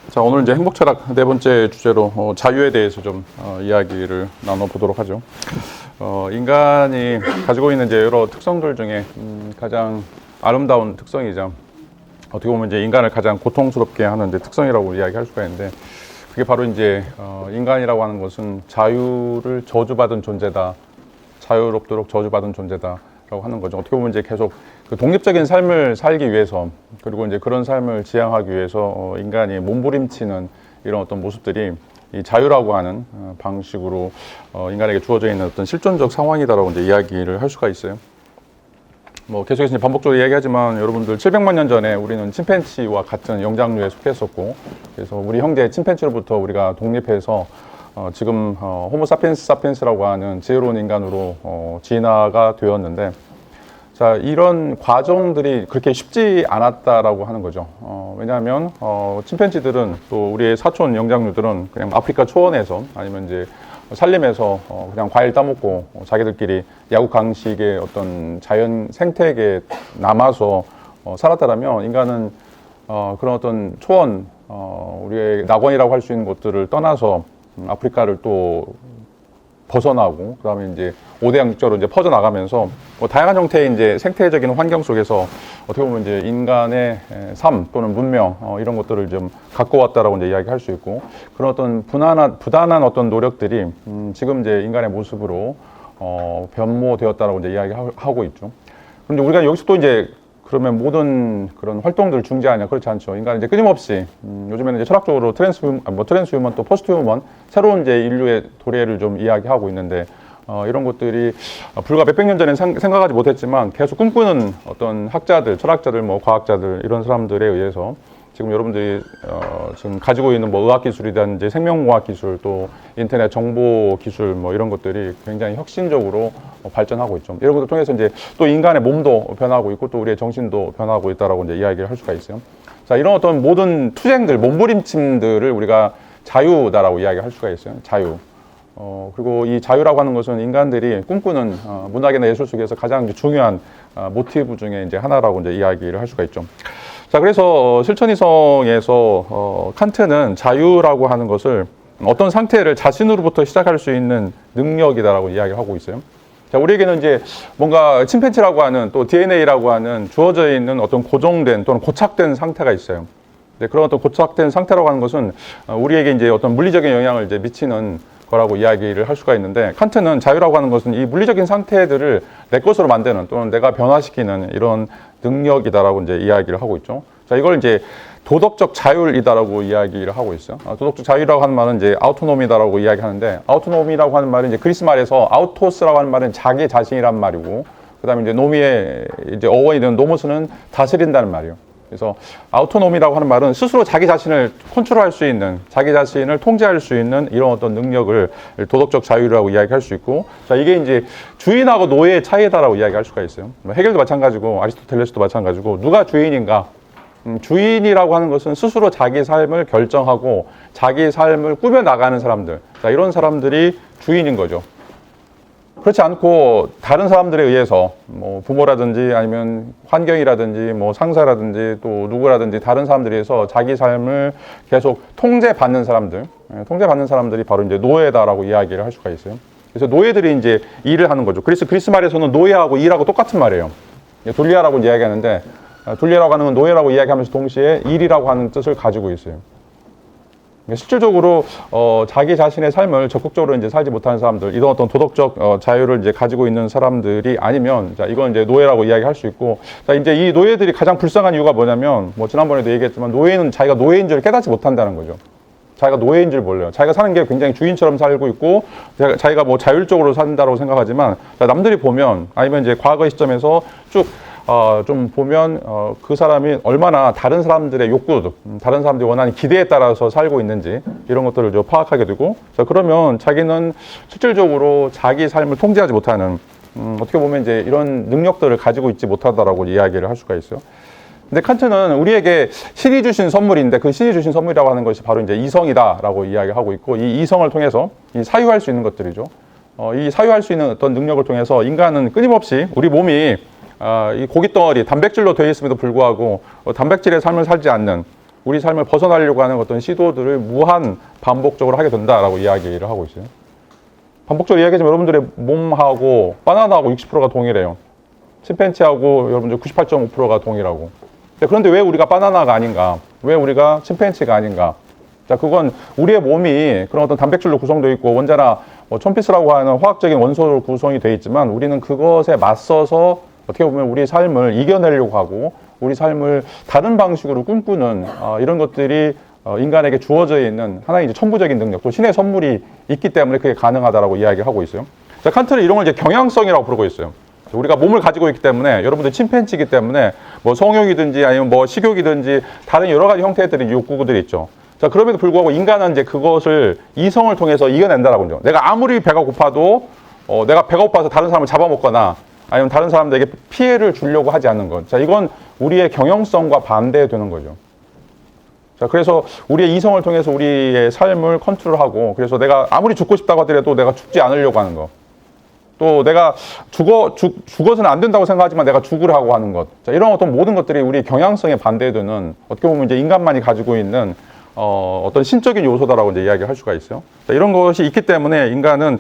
자, 오늘 이제 행복 철학 네 번째 주제로 자유에 대해서 좀 이야기를 나눠보도록 하죠. 인간이 가지고 있는 이제 여러 특성들 중에 가장 아름다운 특성이자 어떻게 보면 이제 인간을 가장 고통스럽게 하는 이제 특성이라고 이야기할 수가 있는데, 그게 바로 이제 인간이라고 하는 것은 자유를 저주받은 존재다, 자유롭도록 저주받은 존재다라고 하는 거죠. 어떻게 보면 이제 계속 그 독립적인 삶을 살기 위해서, 그리고 이제 그런 삶을 지향하기 위해서 인간이 몸부림치는 이런 어떤 모습들이 이 자유라고 하는 방식으로 인간에게 주어져 있는 어떤 실존적 상황이다라고 이제 이야기를 할 수가 있어요. 뭐 계속해서 이제 반복적으로 이야기하지만, 여러분들 700만 년 전에 우리는 침팬지와 같은 영장류에 속했었고, 그래서 우리 형제 침팬지로부터 우리가 독립해서 지금 호모 사피엔스 사피엔스라고 하는 지혜로운 인간으로 진화가 되었는데, 자, 이런 과정들이 그렇게 쉽지 않았다라고 하는 거죠. 왜냐하면 침팬지들은, 또 우리의 사촌 영장류들은 그냥 아프리카 초원에서 아니면 이제 산림에서 그냥 과일 따먹고 자기들끼리 야구 강식의 어떤 자연 생태계에 남아서 살았다라면, 인간은 그런 어떤 초원, 우리의 낙원이라고 할 수 있는 곳들을 떠나서 아프리카를 또 벗어나고, 그 다음에 이제 5대 양극적으로 이제 퍼져나가면서 다양한 형태의 이제 생태적인 환경 속에서 어떻게 보면 이제 인간의 삶 또는 문명, 이런 것들을 좀 갖고 왔다라고 이제 이야기할 수 있고, 그런 어떤 부단한 어떤 노력들이 지금 이제 인간의 모습으로 변모되었다라고 이제 이야기하고 있죠. 그런데 우리가 여기서 또 이제 그러면 모든 그런 활동들을 중지하냐? 그렇지 않죠. 인간은 이제 끊임없이 요즘에는 이제 철학적으로 트랜스휴먼 또 포스트휴먼, 새로운 이제 인류의 도래를 좀 이야기하고 있는데, 이런 것들이 불과 몇백 년 전에 생각하지 못했지만 계속 꿈꾸는 어떤 학자들, 철학자들, 뭐 과학자들, 이런 사람들에 의해서 지금 여러분들이 지금 가지고 있는 뭐 의학기술이든지 생명공학기술, 또 인터넷 정보기술, 뭐 이런 것들이 굉장히 혁신적으로 발전하고 있죠. 이런 것들 통해서 이제 또 인간의 몸도 변하고 있고, 또 우리의 정신도 변하고 있다라고 이제 이야기를 할 수가 있어요. 자, 이런 어떤 모든 투쟁들, 몸부림침들을 우리가 자유다라고 이야기할 수가 있어요. 자유. 그리고 이 자유라고 하는 것은 인간들이 꿈꾸는 문학이나 예술 속에서 가장 중요한 모티브 중에 이제 하나라고 이제 이야기를 할 수가 있죠. 자, 그래서 실천이성에서 칸트는 자유라고 하는 것을 어떤 상태를 자신으로부터 시작할 수 있는 능력이다라고 이야기를 하고 있어요. 자, 우리에게는 이제 뭔가 침팬지라고 하는, 또 DNA라고 하는 주어져 있는 어떤 고정된 또는 고착된 상태가 있어요. 그런 어떤 고착된 상태라고 하는 것은 우리에게 이제 어떤 물리적인 영향을 이제 미치는 거라고 이야기를 할 수가 있는데, 칸트는 자유라고 하는 것은 이 물리적인 상태들을 내 것으로 만드는, 또는 내가 변화시키는 이런 능력이다라고 이제 이야기를 하고 있죠. 자, 이걸 이제 도덕적 자율이다라고 이야기를 하고 있어요. 도덕적 자유라고 하는 말은 이제 아우토노미다라고 이야기하는데, 아우토노미라고 하는 말은 이제 그리스 말에서 아우토스라고 하는 말은 자기 자신이란 말이고, 그다음에 이제 노미의 이제 어원이 되는 노모스는 다스린다는 말이에요. 그래서 아우토노미라고 하는 말은 스스로 자기 자신을 컨트롤할 수 있는, 자기 자신을 통제할 수 있는 이런 어떤 능력을 도덕적 자유라고 이야기할 수 있고, 자, 이게 이제 주인하고 노예의 차이다라고 이야기할 수가 있어요. 헤겔도 마찬가지고 아리스토텔레스도 마찬가지고, 누가 주인인가? 주인이라고 하는 것은 스스로 자기 삶을 결정하고 자기 삶을 꾸며나가는 사람들, 자, 이런 사람들이 주인인 거죠. 그렇지 않고 다른 사람들에 의해서, 뭐 부모라든지 아니면 환경이라든지 뭐 상사라든지 또 누구라든지 다른 사람들에 의해서 자기 삶을 계속 통제받는 사람들, 통제받는 사람들이 바로 이제 노예다라고 이야기를 할 수가 있어요. 그래서 노예들이 이제 일을 하는 거죠. 그리스 말에서는 노예하고 일하고 똑같은 말이에요. 둘리아라고 이야기하는데, 둘리아라고 하는 건 노예라고 이야기하면서 동시에 일이라고 하는 뜻을 가지고 있어요. 실질적으로 자기 자신의 삶을 적극적으로 이제 살지 못하는 사람들, 이런 어떤 도덕적 자유를 이제 가지고 있는 사람들이 아니면, 자, 이건 이제 노예라고 이야기할 수 있고, 자, 이제 이 노예들이 가장 불쌍한 이유가 뭐냐면, 뭐 지난번에도 얘기했지만, 노예는 자기가 노예인 줄 깨닫지 못한다는 거죠. 자기가 노예인 줄 몰라요. 자기가 사는 게 굉장히 주인처럼 살고 있고, 자기가 뭐 자율적으로 산다고 생각하지만, 자, 남들이 보면, 아니면 이제 과거의 시점에서 쭉 좀 보면 그 사람이 얼마나 다른 사람들의 욕구, 다른 사람들이 원하는 기대에 따라서 살고 있는지, 이런 것들을 좀 파악하게 되고, 자, 그러면 자기는 실질적으로 자기 삶을 통제하지 못하는, 어떻게 보면 이제 이런 능력들을 가지고 있지 못하다라고 이야기를 할 수가 있어요. 근데 칸트는 우리에게 신이 주신 선물인데, 그 신이 주신 선물이라고 하는 것이 바로 이제 이성이다라고 이야기하고 있고, 이 이성을 통해서 이 사유할 수 있는 것들이죠. 이 사유할 수 있는 어떤 능력을 통해서 인간은 끊임없이 우리 몸이 이 고깃덩어리, 단백질로 되어 있음에도 불구하고 단백질의 삶을 살지 않는, 우리 삶을 벗어나려고 하는 어떤 시도들을 무한 반복적으로 하게 된다라고 이야기를 하고 있어요. 반복적으로 이야기하지만 여러분들의 몸하고 바나나하고 60%가 동일해요. 침팬지하고 여러분들 98.5%가 동일하고. 그런데 왜 우리가 바나나가 아닌가? 왜 우리가 침팬지가 아닌가? 자, 그건 우리의 몸이 그런 어떤 단백질로 구성되어 있고 원자나 촌피스라고 하는 화학적인 원소로 구성이 되어 있지만 우리는 그것에 맞서서 어떻게 보면 우리 삶을 이겨내려고 하고 우리 삶을 다른 방식으로 꿈꾸는 이런 것들이 인간에게 주어져 있는 하나의 이제 천부적인 능력, 또 신의 선물이 있기 때문에 그게 가능하다라고 이야기하고 있어요. 자, 칸트는 이런 걸 이제 경향성이라고 부르고 있어요. 우리가 몸을 가지고 있기 때문에 여러분들 침팬지이기 때문에 뭐 성욕이든지 아니면 뭐 식욕이든지 다른 여러 가지 형태들의 욕구들이 있죠. 자, 그럼에도 불구하고 인간은 이제 그것을 이성을 통해서 이겨낸다라고 하죠. 내가 아무리 배가 고파도 내가 배가 고파서 다른 사람을 잡아먹거나 아니면 다른 사람들에게 피해를 주려고 하지 않는 것. 자, 이건 우리의 경영성과 반대되는 거죠. 자, 그래서 우리의 이성을 통해서 우리의 삶을 컨트롤하고 그래서 내가 아무리 죽고 싶다고 하더라도 내가 죽지 않으려고 하는 것. 또 내가 죽어서는 안 된다고 생각하지만 내가 죽으라고 하는 것. 자, 이런 어떤 모든 것들이 우리 경향성에 반대되는 어떻게 보면 이제 인간만이 가지고 있는 어떤 신적인 요소다라고 이제 이야기를 할 수가 있어요. 자, 이런 것이 있기 때문에 인간은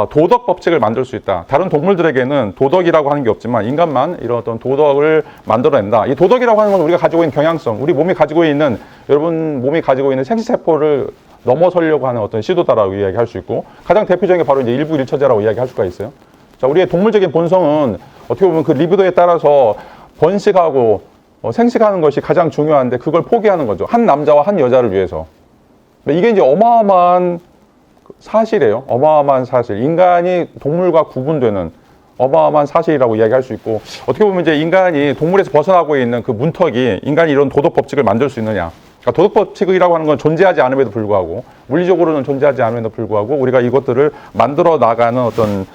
도덕 법칙을 만들 수 있다. 다른 동물들에게는 도덕이라고 하는 게 없지만 인간만 이런 어떤 도덕을 만들어낸다. 이 도덕이라고 하는 건 우리가 가지고 있는 경향성, 우리 몸이 가지고 있는 여러분 몸이 가지고 있는 생시세포를 넘어서려고 하는 어떤 시도다라고 이야기할 수 있고 가장 대표적인 게 바로 이제 일부일처제라고 이야기할 수가 있어요. 자, 우리의 동물적인 본성은 어떻게 보면 그 리비도에 따라서 번식하고 생식하는 것이 가장 중요한데 그걸 포기하는 거죠. 한 남자와 한 여자를 위해서. 이게 이제 어마어마한 사실이에요. 어마어마한 사실. 인간이 동물과 구분되는 어마어마한 사실이라고 이야기할 수 있고 어떻게 보면 이제 인간이 동물에서 벗어나고 있는 그 문턱이 인간이 이런 도덕 법칙을 만들 수 있느냐. 그러니까 도덕 법칙이라고 하는 건 존재하지 않음에도 불구하고 물리적으로는 존재하지 않음에도 불구하고 우리가 이것들을 만들어 나가는 어떤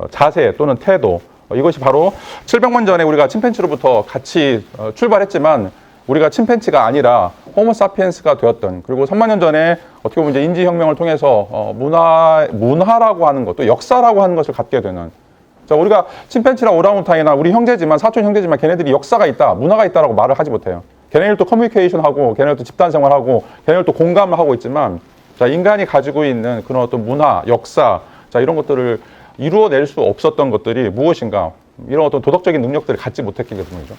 자세 또는 태도 이것이 바로 700만 전에 우리가 침팬지로부터 같이 출발했지만 우리가 침팬지가 아니라 호모사피엔스가 되었던 그리고 3만 년 전에 어떻게 보면 이제 인지혁명을 통해서 문화라고 하는 것 또 역사라고 하는 것을 갖게 되는 자 우리가 침팬지나 오랑우탄이나 우리 형제지만 사촌 형제지만 걔네들이 역사가 있다 문화가 있다라고 말을 하지 못해요. 걔네들도 커뮤니케이션하고 걔네들도 집단생활하고 걔네들도 공감을 하고 있지만 자 인간이 가지고 있는 그런 어떤 문화 역사 자 이런 것들을 이루어낼 수 없었던 것들이 무엇인가 이런 어떤 도덕적인 능력들을 갖지 못했기 때문이죠.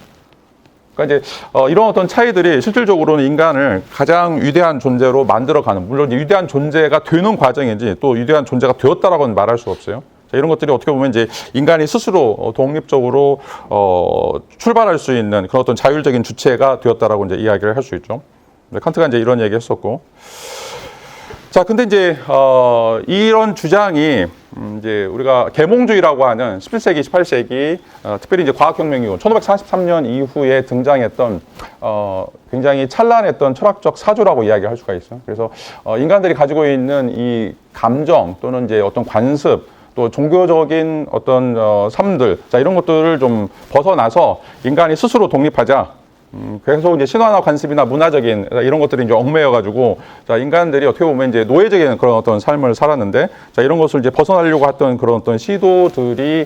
그러니까 이제 이런 어떤 차이들이 실질적으로는 인간을 가장 위대한 존재로 만들어가는 물론 위대한 존재가 되는 과정이지 또 위대한 존재가 되었다라고는 말할 수 없어요. 자, 이런 것들이 어떻게 보면 이제 인간이 스스로 독립적으로 출발할 수 있는 그런 어떤 자율적인 주체가 되었다라고 이제 이야기를 할 수 있죠. 칸트가 이제 이런 얘기했었고. 자, 근데 이제 이런 주장이 이제 우리가 계몽주의라고 하는 17세기, 18세기 특별히 이제 과학혁명 이후 1543년 이후에 등장했던 굉장히 찬란했던 철학적 사조라고 이야기할 수가 있어요. 그래서 인간들이 가지고 있는 이 감정 또는 이제 어떤 관습 또 종교적인 어떤 삶들 자 이런 것들을 좀 벗어나서 인간이 스스로 독립하자. 그래서 이제 신화나 관습이나 문화적인 이런 것들이 이제 얽매여가지고 자 인간들이 어떻게 보면 이제 노예적인 그런 어떤 삶을 살았는데 자 이런 것을 이제 벗어나려고 했던 그런 어떤 시도들이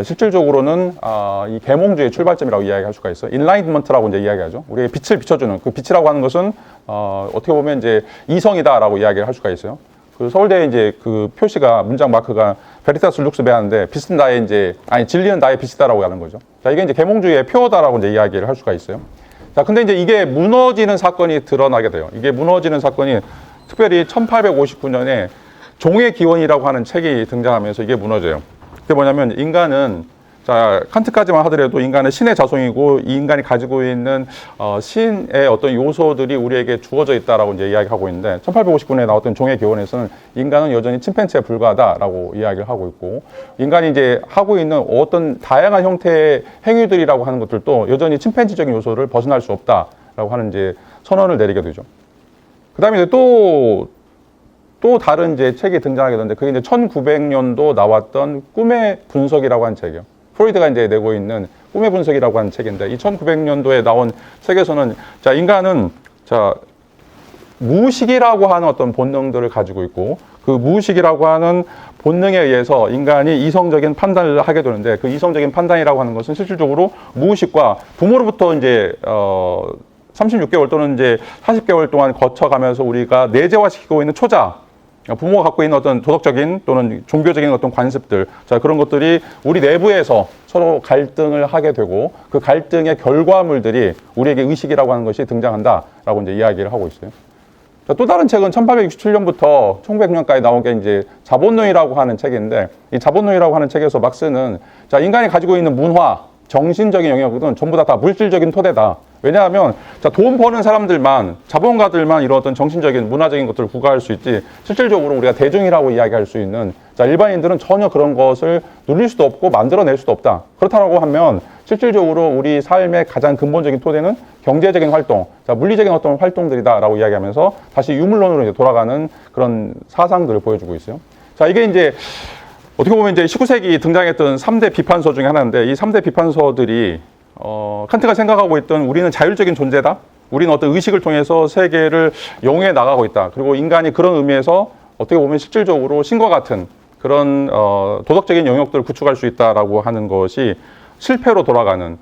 실질적으로는 이 계몽주의 출발점이라고 이야기할 수가 있어요. 인라이트먼트라고 이제 이야기하죠. 우리의 빛을 비춰주는 그 빛이라고 하는 것은 어떻게 보면 이제 이성이다라고 이야기를 할 수가 있어요. 그 서울대 이제 그 표시가 문장 마크가 베리타스 룩스 베아인데 빛은 나의 이제 진리는 나의 빛이다라고 하는 거죠. 자 이게 이제 계몽주의의 표어다라고 이제 이야기를 할 수가 있어요. 자 근데 이제 이게 무너지는 사건이 드러나게 돼요. 이게 무너지는 사건이 특별히 1859년에 종의 기원이라고 하는 책이 등장하면서 이게 무너져요. 그게 뭐냐면 인간은 자 칸트까지만 하더라도 인간은 신의 자손이고 이 인간이 가지고 있는 신의 어떤 요소들이 우리에게 주어져 있다라고 이제 이야기하고 있는데 1859년에 나왔던 종의 기원에서는 인간은 여전히 침팬지에 불과하다라고 이야기를 하고 있고 인간이 이제 하고 있는 어떤 다양한 형태의 행위들이라고 하는 것들도 여전히 침팬지적인 요소를 벗어날 수 없다라고 하는 이제 선언을 내리게 되죠. 그다음에 이제 또 다른 이제 책이 등장하게 되는데 그게 이제 1900년도 나왔던 꿈의 분석이라고 하는 책이에요. 프로이드가 이제 내고 있는 꿈의 분석이라고 하는 책인데 이 1900년도에 나온 책에서는 자 인간은 자 무의식이라고 하는 어떤 본능들을 가지고 있고 그 무의식이라고 하는 본능에 의해서 인간이 이성적인 판단을 하게 되는데 그 이성적인 판단이라고 하는 것은 실질적으로 무의식과 부모로부터 이제 36개월 또는 이제 40개월 동안 거쳐가면서 우리가 내재화시키고 있는 초자, 부모가 갖고 있는 어떤 도덕적인 또는 종교적인 어떤 관습들, 자, 그런 것들이 우리 내부에서 서로 갈등을 하게 되고 그 갈등의 결과물들이 우리에게 의식이라고 하는 것이 등장한다라고 이제 이야기를 하고 있어요. 자, 또 다른 책은 1867년부터 1900년까지 나온 게 이제 자본론이라고 하는 책인데, 이 자본론이라고 하는 책에서 막스는 자, 인간이 가지고 있는 문화, 정신적인 영역은 전부 다 물질적인 토대다. 왜냐하면 자, 돈 버는 사람들만, 자본가들만 이런 어떤 정신적인 문화적인 것들을 구가할 수 있지, 실질적으로 우리가 대중이라고 이야기할 수 있는 자, 일반인들은 전혀 그런 것을 누릴 수도 없고 만들어낼 수도 없다. 그렇다고 하면 실질적으로 우리 삶의 가장 근본적인 토대는 경제적인 활동, 자, 물리적인 어떤 활동들이다라고 이야기하면서 다시 유물론으로 이제 돌아가는 그런 사상들을 보여주고 있어요. 자, 이게 이제 어떻게 보면 이제 19세기 등장했던 3대 비판서 중에 하나인데, 이 3대 비판서들이 칸트가 생각하고 있던 우리는 자율적인 존재다. 우리는 어떤 의식을 통해서 세계를 영위해 나가고 있다. 그리고 인간이 그런 의미에서 어떻게 보면 실질적으로 신과 같은 그런 도덕적인 영역들을 구축할 수 있다라고 하는 것이 실패로 돌아가는,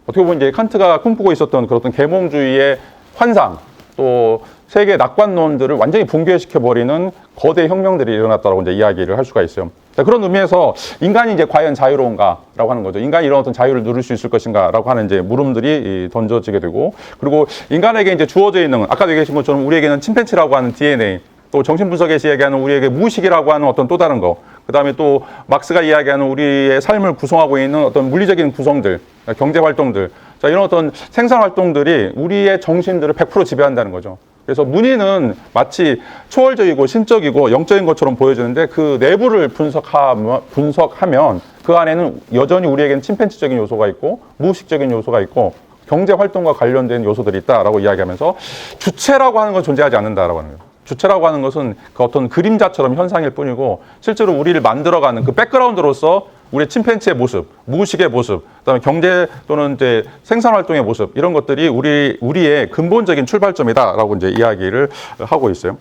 어떻게 보면 이제 칸트가 꿈꾸고 있었던 그런 계몽주의의 환상, 또 세계 낙관론들을 완전히 붕괴시켜버리는 거대 혁명들이 일어났다고 이제 이야기를 할 수가 있어요. 자, 그런 의미에서 인간이 이제 과연 자유로운가라고 하는 거죠. 인간이 이런 어떤 자유를 누릴 수 있을 것인가라고 하는 이제 물음들이 던져지게 되고, 그리고 인간에게 이제 주어져 있는, 아까도 얘기하신 것처럼 우리에게는 침팬치라고 하는 DNA, 또 정신분석에서 이야기하는 우리에게 무의식이라고 하는 어떤 또 다른 거, 그 다음에 또 막스가 이야기하는 우리의 삶을 구성하고 있는 어떤 물리적인 구성들, 경제활동들, 자, 이런 어떤 생산활동들이 우리의 정신들을 100% 지배한다는 거죠. 그래서 문의는 마치 초월적이고 신적이고 영적인 것처럼 보여지는데, 그 내부를 분석하면 그 안에는 여전히 우리에게는 침팬지적인 요소가 있고 무의식적인 요소가 있고 경제활동과 관련된 요소들이 있다라고 이야기하면서 주체라고 하는 건 존재하지 않는다라고 하는 거예요. 주체라고 하는 것은 그 어떤 그림자처럼 현상일 뿐이고, 실제로 우리를 만들어가는 그 백그라운드로서 우리의 침팬지의 모습, 무의식의 모습, 그다음에 경제 또는 이제 생산활동의 모습, 이런 것들이 우리의 근본적인 출발점이다라고 이제 이야기를 하고 있어요.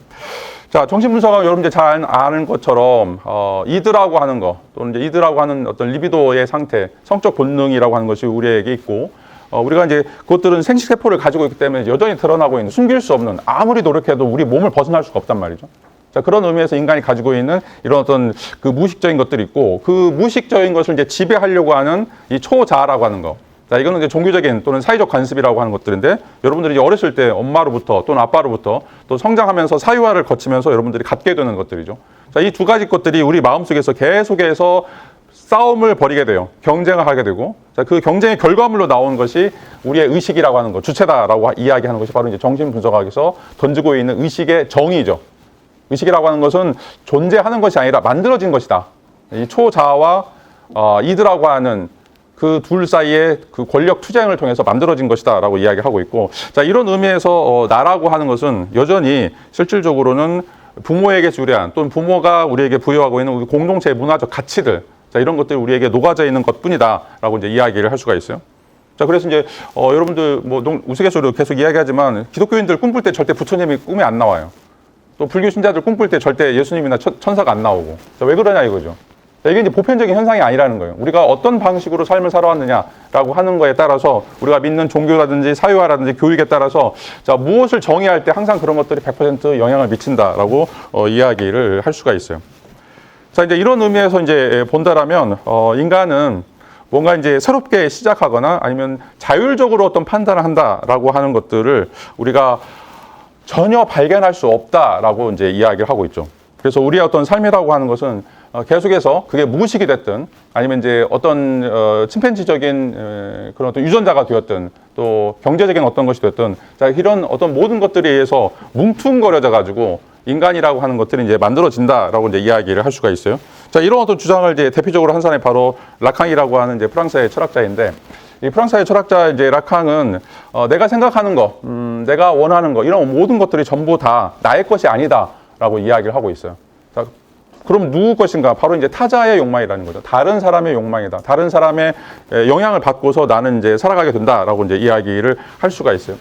자, 정신분석은 여러분 이제 잘 아는 것처럼 이드라고 하는 거, 또는 이제 이드라고 하는 어떤 리비도의 상태, 성적 본능이라고 하는 것이 우리에게 있고, 우리가 이제 그것들은 생식세포를 가지고 있기 때문에 여전히 드러나고 있는, 숨길 수 없는, 아무리 노력해도 우리 몸을 벗어날 수가 없단 말이죠. 자, 그런 의미에서 인간이 가지고 있는 이런 어떤 그 무의식적인 것들이 있고, 그 무의식적인 것을 이제 지배하려고 하는 이 초자라고 하는 거. 자, 이거는 이제 종교적인 또는 사회적 관습이라고 하는 것들인데, 여러분들이 이제 어렸을 때 엄마로부터 또는 아빠로부터 또 성장하면서 사유화를 거치면서 여러분들이 갖게 되는 것들이죠. 자, 이 두 가지 것들이 우리 마음속에서 계속해서 싸움을 벌이게 돼요. 경쟁을 하게 되고, 자, 그 경쟁의 결과물로 나오는 것이 우리의 의식이라고 하는 것, 주체다라고 이야기하는 것이 바로 이제 정신분석학에서 던지고 있는 의식의 정의죠. 의식이라고 하는 것은 존재하는 것이 아니라 만들어진 것이다. 이 초자와 이드라고 하는 그 둘 사이의 그 권력 투쟁을 통해서 만들어진 것이다라고 이야기하고 있고, 자, 이런 의미에서 나라고 하는 것은 여전히 실질적으로는 부모에게 주례한, 또는 부모가 우리에게 부여하고 있는 우리 공동체의 문화적 가치들, 자, 이런 것들이 우리에게 녹아져 있는 것뿐이다라고 이제 이야기를 할 수가 있어요. 자, 그래서 이제 여러분들 뭐 우스갯소리로 계속 이야기하지만, 기독교인들 꿈꿀 때 절대 부처님이 꿈에 안 나와요. 또 불교 신자들 꿈꿀 때 절대 예수님이나 천사가 안 나오고. 자, 왜 그러냐 이거죠. 자, 이게 이제 보편적인 현상이 아니라는 거예요. 우리가 어떤 방식으로 삶을 살아왔느냐라고 하는 거에 따라서, 우리가 믿는 종교라든지 사유화라든지 교육에 따라서, 자, 무엇을 정의할 때 항상 그런 것들이 100% 영향을 미친다라고 이야기를 할 수가 있어요. 자, 이제 이런 의미에서 이제 본다라면, 인간은 뭔가 이제 새롭게 시작하거나 아니면 자율적으로 어떤 판단을 한다라고 하는 것들을 우리가 전혀 발견할 수 없다라고 이제 이야기를 하고 있죠. 그래서 우리의 어떤 삶이라고 하는 것은 계속해서 그게 무의식이 됐든, 아니면 이제 어떤 침팬지적인 그런 어떤 유전자가 되었든, 또 경제적인 어떤 것이 됐든, 자, 이런 어떤 모든 것들에 의해서 뭉퉁거려져 가지고 인간이라고 하는 것들이 이제 만들어진다라고 이제 이야기를 할 수가 있어요. 자, 이런 어떤 주장을 이제 대표적으로 한 사람이 바로 라캉이라고 하는 이제 프랑스의 철학자인데, 이 프랑스의 철학자 이제 라캉은 내가 생각하는 거, 내가 원하는 거, 이런 모든 것들이 전부 다 나의 것이 아니다라고 이야기를 하고 있어요. 자, 그럼 누구 것인가? 바로 이제 타자의 욕망이라는 거죠. 다른 사람의 욕망이다. 다른 사람의 영향을 받고서 나는 이제 살아가게 된다라고 이제 이야기를 할 수가 있어요.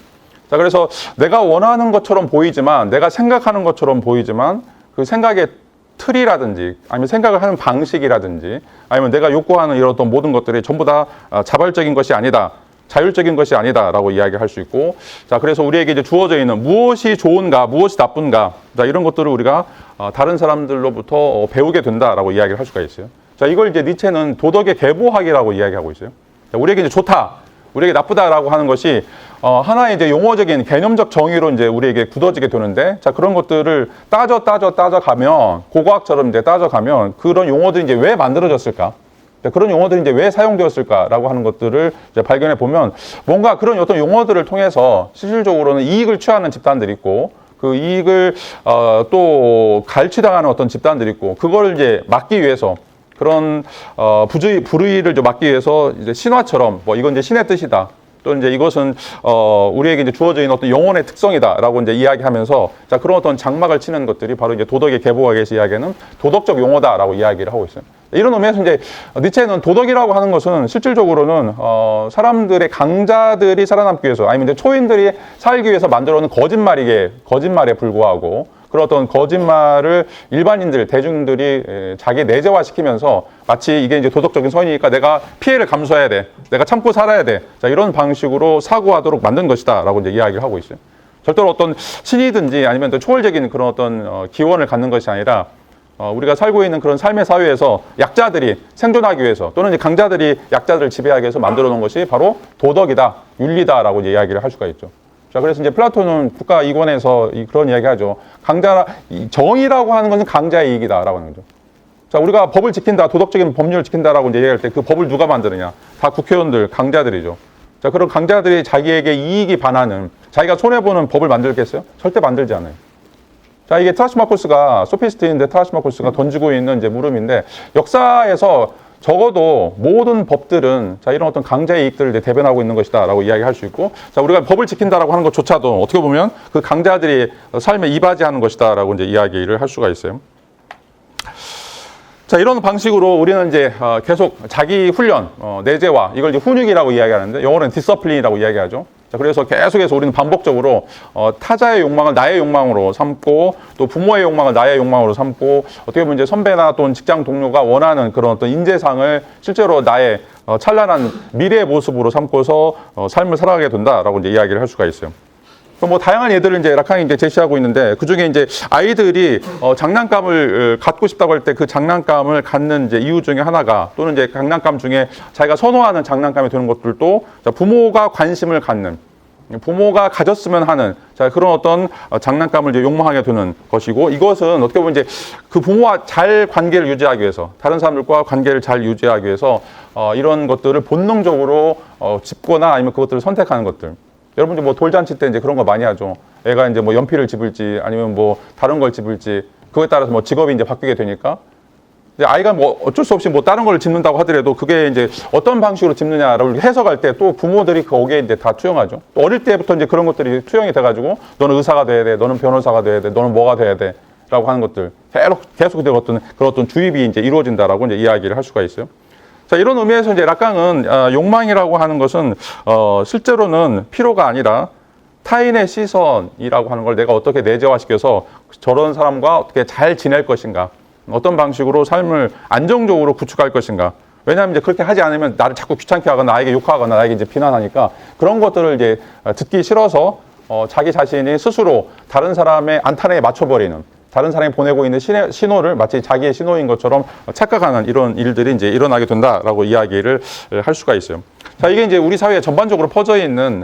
자, 그래서 내가 원하는 것처럼 보이지만, 내가 생각하는 것처럼 보이지만, 그 생각의 틀이라든지 아니면 생각을 하는 방식이라든지 아니면 내가 욕구하는 이런 어떤 모든 것들이 전부 다 자발적인 것이 아니다. 자율적인 것이 아니다라고 이야기할 수 있고, 자 그래서 우리에게 이제 주어져 있는 무엇이 좋은가, 무엇이 나쁜가, 자 이런 것들을 우리가 다른 사람들로부터 배우게 된다라고 이야기를 할 수가 있어요. 자 이걸 이제 니체는 도덕의 계보학이라고 이야기하고 있어요. 자, 우리에게 이제 좋다, 우리에게 나쁘다라고 하는 것이 하나의 이제 용어적인 개념적 정의로 이제 우리에게 굳어지게 되는데, 자 그런 것들을 따져가면, 고고학처럼 이제 따져가면 그런 용어들이 이제 왜 만들어졌을까? 그런 용어들이 이제 왜 사용되었을까라고 하는 것들을 이제 발견해 보면, 뭔가 그런 어떤 용어들을 통해서 실질적으로는 이익을 취하는 집단들이 있고, 그 이익을 또 갈취당하는 어떤 집단들이 있고, 그걸 이제 막기 위해서, 그런 불의를 좀 막기 위해서 이제 신화처럼 뭐 이건 이제 신의 뜻이다, 또 이제 이것은 우리에게 이제 주어져 있는 어떤 영혼의 특성이다라고 이제 이야기하면서, 자 그런 어떤 장막을 치는 것들이 바로 이제 도덕의 계보학에서 이야기하는 도덕적 용어다라고 이야기를 하고 있어요. 이런 의미에서 이제 니체는 도덕이라고 하는 것은 실질적으로는 사람들의 강자들이 살아남기 위해서, 아니면 이제 초인들이 살기 위해서 만들어놓은 거짓말에 불구하고, 그런 어떤 거짓말을 일반인들, 대중들이 자기 내재화시키면서 마치 이게 이제 도덕적인 선이니까 내가 피해를 감수해야 돼, 내가 참고 살아야 돼, 자 이런 방식으로 사고하도록 만든 것이다라고 이제 이야기를 하고 있어요. 절대로 어떤 신이든지 아니면 또 초월적인 그런 어떤 기원을 갖는 것이 아니라, 우리가 살고 있는 그런 삶의 사회에서 약자들이 생존하기 위해서, 또는 이제 강자들이 약자들을 지배하기 위해서 만들어 놓은 것이 바로 도덕이다, 윤리다라고 이제 이야기를 할 수가 있죠. 자, 그래서 이제 플라톤은 국가 이권에서 그런 이야기 하죠. 정의라고 하는 것은 강자의 이익이다라고 하는 거죠. 자, 우리가 법을 지킨다, 도덕적인 법률을 지킨다라고 이제 얘기할 때 그 법을 누가 만드느냐? 다 국회의원들, 강자들이죠. 자, 그런 강자들이 자기에게 이익이 반하는, 자기가 손해보는 법을 만들겠어요? 절대 만들지 않아요. 자, 이게 트라시마코스가, 소피스트인데 트라시마코스가 던지고 있는 이제 물음인데, 역사에서 적어도 모든 법들은 자 이런 어떤 강자의 이익들을 이제 대변하고 있는 것이다라고 이야기할 수 있고, 자 우리가 법을 지킨다라고 하는 것조차도 어떻게 보면 그 강자들이 삶에 이바지하는 것이다라고 이제 이야기를 할 수가 있어요. 자 이런 방식으로 우리는 이제 계속 자기 훈련, 내재화, 이걸 이제 훈육이라고 이야기하는데, 영어로는 디서플린이라고 이야기하죠. 자, 그래서 계속해서 우리는 반복적으로 타자의 욕망을 나의 욕망으로 삼고, 또 부모의 욕망을 나의 욕망으로 삼고, 어떻게 보면 이제 선배나 또는 직장 동료가 원하는 그런 어떤 인재상을 실제로 나의 찬란한 미래의 모습으로 삼고서 삶을 살아가게 된다라고 이제 이야기를 할 수가 있어요. 뭐 다양한 예들을 이제 라칸이 이제 제시하고 있는데, 그 중에 이제 아이들이 장난감을 갖고 싶다고 할 때 그 장난감을 갖는 이제 이유 중에 하나가, 또는 이제 장난감 중에 자기가 선호하는 장난감이 되는 것들도 부모가 관심을 갖는, 부모가 가졌으면 하는, 자 그런 어떤 장난감을 이제 욕망하게 되는 것이고, 이것은 어떻게 보면 이제 그 부모와 잘 관계를 유지하기 위해서, 다른 사람들과 관계를 잘 유지하기 위해서 이런 것들을 본능적으로 집거나 아니면 그것들을 선택하는 것들. 여러분들 뭐 돌잔치 때 이제 그런 거 많이 하죠. 애가 이제 뭐 연필을 집을지 아니면 뭐 다른 걸 집을지, 그거에 따라서 뭐 직업이 이제 바뀌게 되니까, 이제 아이가 뭐 어쩔 수 없이 뭐 다른 걸 집는다고 하더라도 그게 이제 어떤 방식으로 집느냐를 해석할 때 또 부모들이 거기에 이제 다 투영하죠. 또 어릴 때부터 이제 그런 것들이 투영이 돼가지고, 너는 의사가 돼야 돼, 너는 변호사가 돼야 돼, 너는 뭐가 돼야 돼, 라고 하는 것들, 계속 그런 어떤 주입이 이제 이루어진다라고 이제 이야기를 할 수가 있어요. 자, 이런 의미에서 이제 락강은 욕망이라고 하는 것은 실제로는 필요가 아니라 타인의 시선이라고 하는 걸 내가 어떻게 내재화시켜서 저런 사람과 어떻게 잘 지낼 것인가, 어떤 방식으로 삶을 안정적으로 구축할 것인가. 왜냐하면 이제 그렇게 하지 않으면 나를 자꾸 귀찮게 하거나 나에게 욕하거나 나에게 이제 비난하니까, 그런 것들을 이제 듣기 싫어서 자기 자신이 스스로 다른 사람의 안탄에 맞춰버리는, 다른 사람이 보내고 있는 신호를 마치 자기의 신호인 것처럼 착각하는 이런 일들이 이제 일어나게 된다라고 이야기를 할 수가 있어요. 자, 이게 이제 우리 사회에 전반적으로 퍼져 있는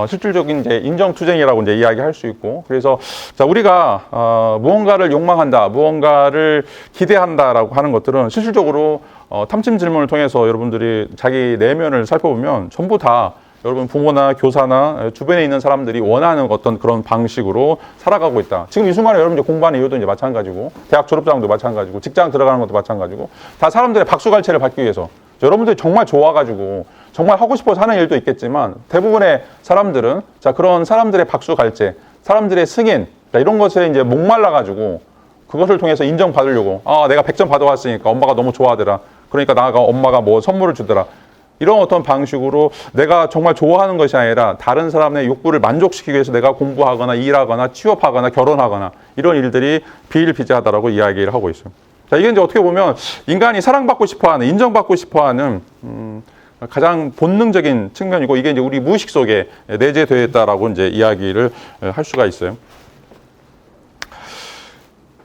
실질적인 이제 인정투쟁이라고 이제 이야기할 수 있고, 그래서 자, 우리가 무언가를 욕망한다, 무언가를 기대한다라고 하는 것들은 실질적으로 탐침 질문을 통해서 여러분들이 자기 내면을 살펴보면 전부 다 여러분 부모나 교사나 주변에 있는 사람들이 원하는 어떤 그런 방식으로 살아가고 있다. 지금 이 순간에 여러분 이제 공부하는 이유도 이제 마찬가지고, 대학 졸업장도 마찬가지고, 직장 들어가는 것도 마찬가지고, 다 사람들의 박수갈채를 받기 위해서, 여러분들이 정말 좋아가지고 정말 하고 싶어서 하는 일도 있겠지만, 대부분의 사람들은 자 그런 사람들의 박수갈채, 사람들의 승인, 이런 것에 이제 목말라가지고 그것을 통해서 인정받으려고, 내가 100점 받아왔으니까 엄마가 너무 좋아하더라, 그러니까 엄마가 뭐 선물을 주더라, 이런 어떤 방식으로 내가 정말 좋아하는 것이 아니라 다른 사람의 욕구를 만족시키기 위해서 내가 공부하거나 일하거나 취업하거나 결혼하거나 이런 일들이 비일비재하다라고 이야기를 하고 있어요. 자, 이게 이제 어떻게 보면 인간이 사랑받고 싶어하는, 인정받고 싶어하는 가장 본능적인 측면이고 이게 이제 우리 무의식 속에 내재되어 있다라고 이제 이야기를 할 수가 있어요.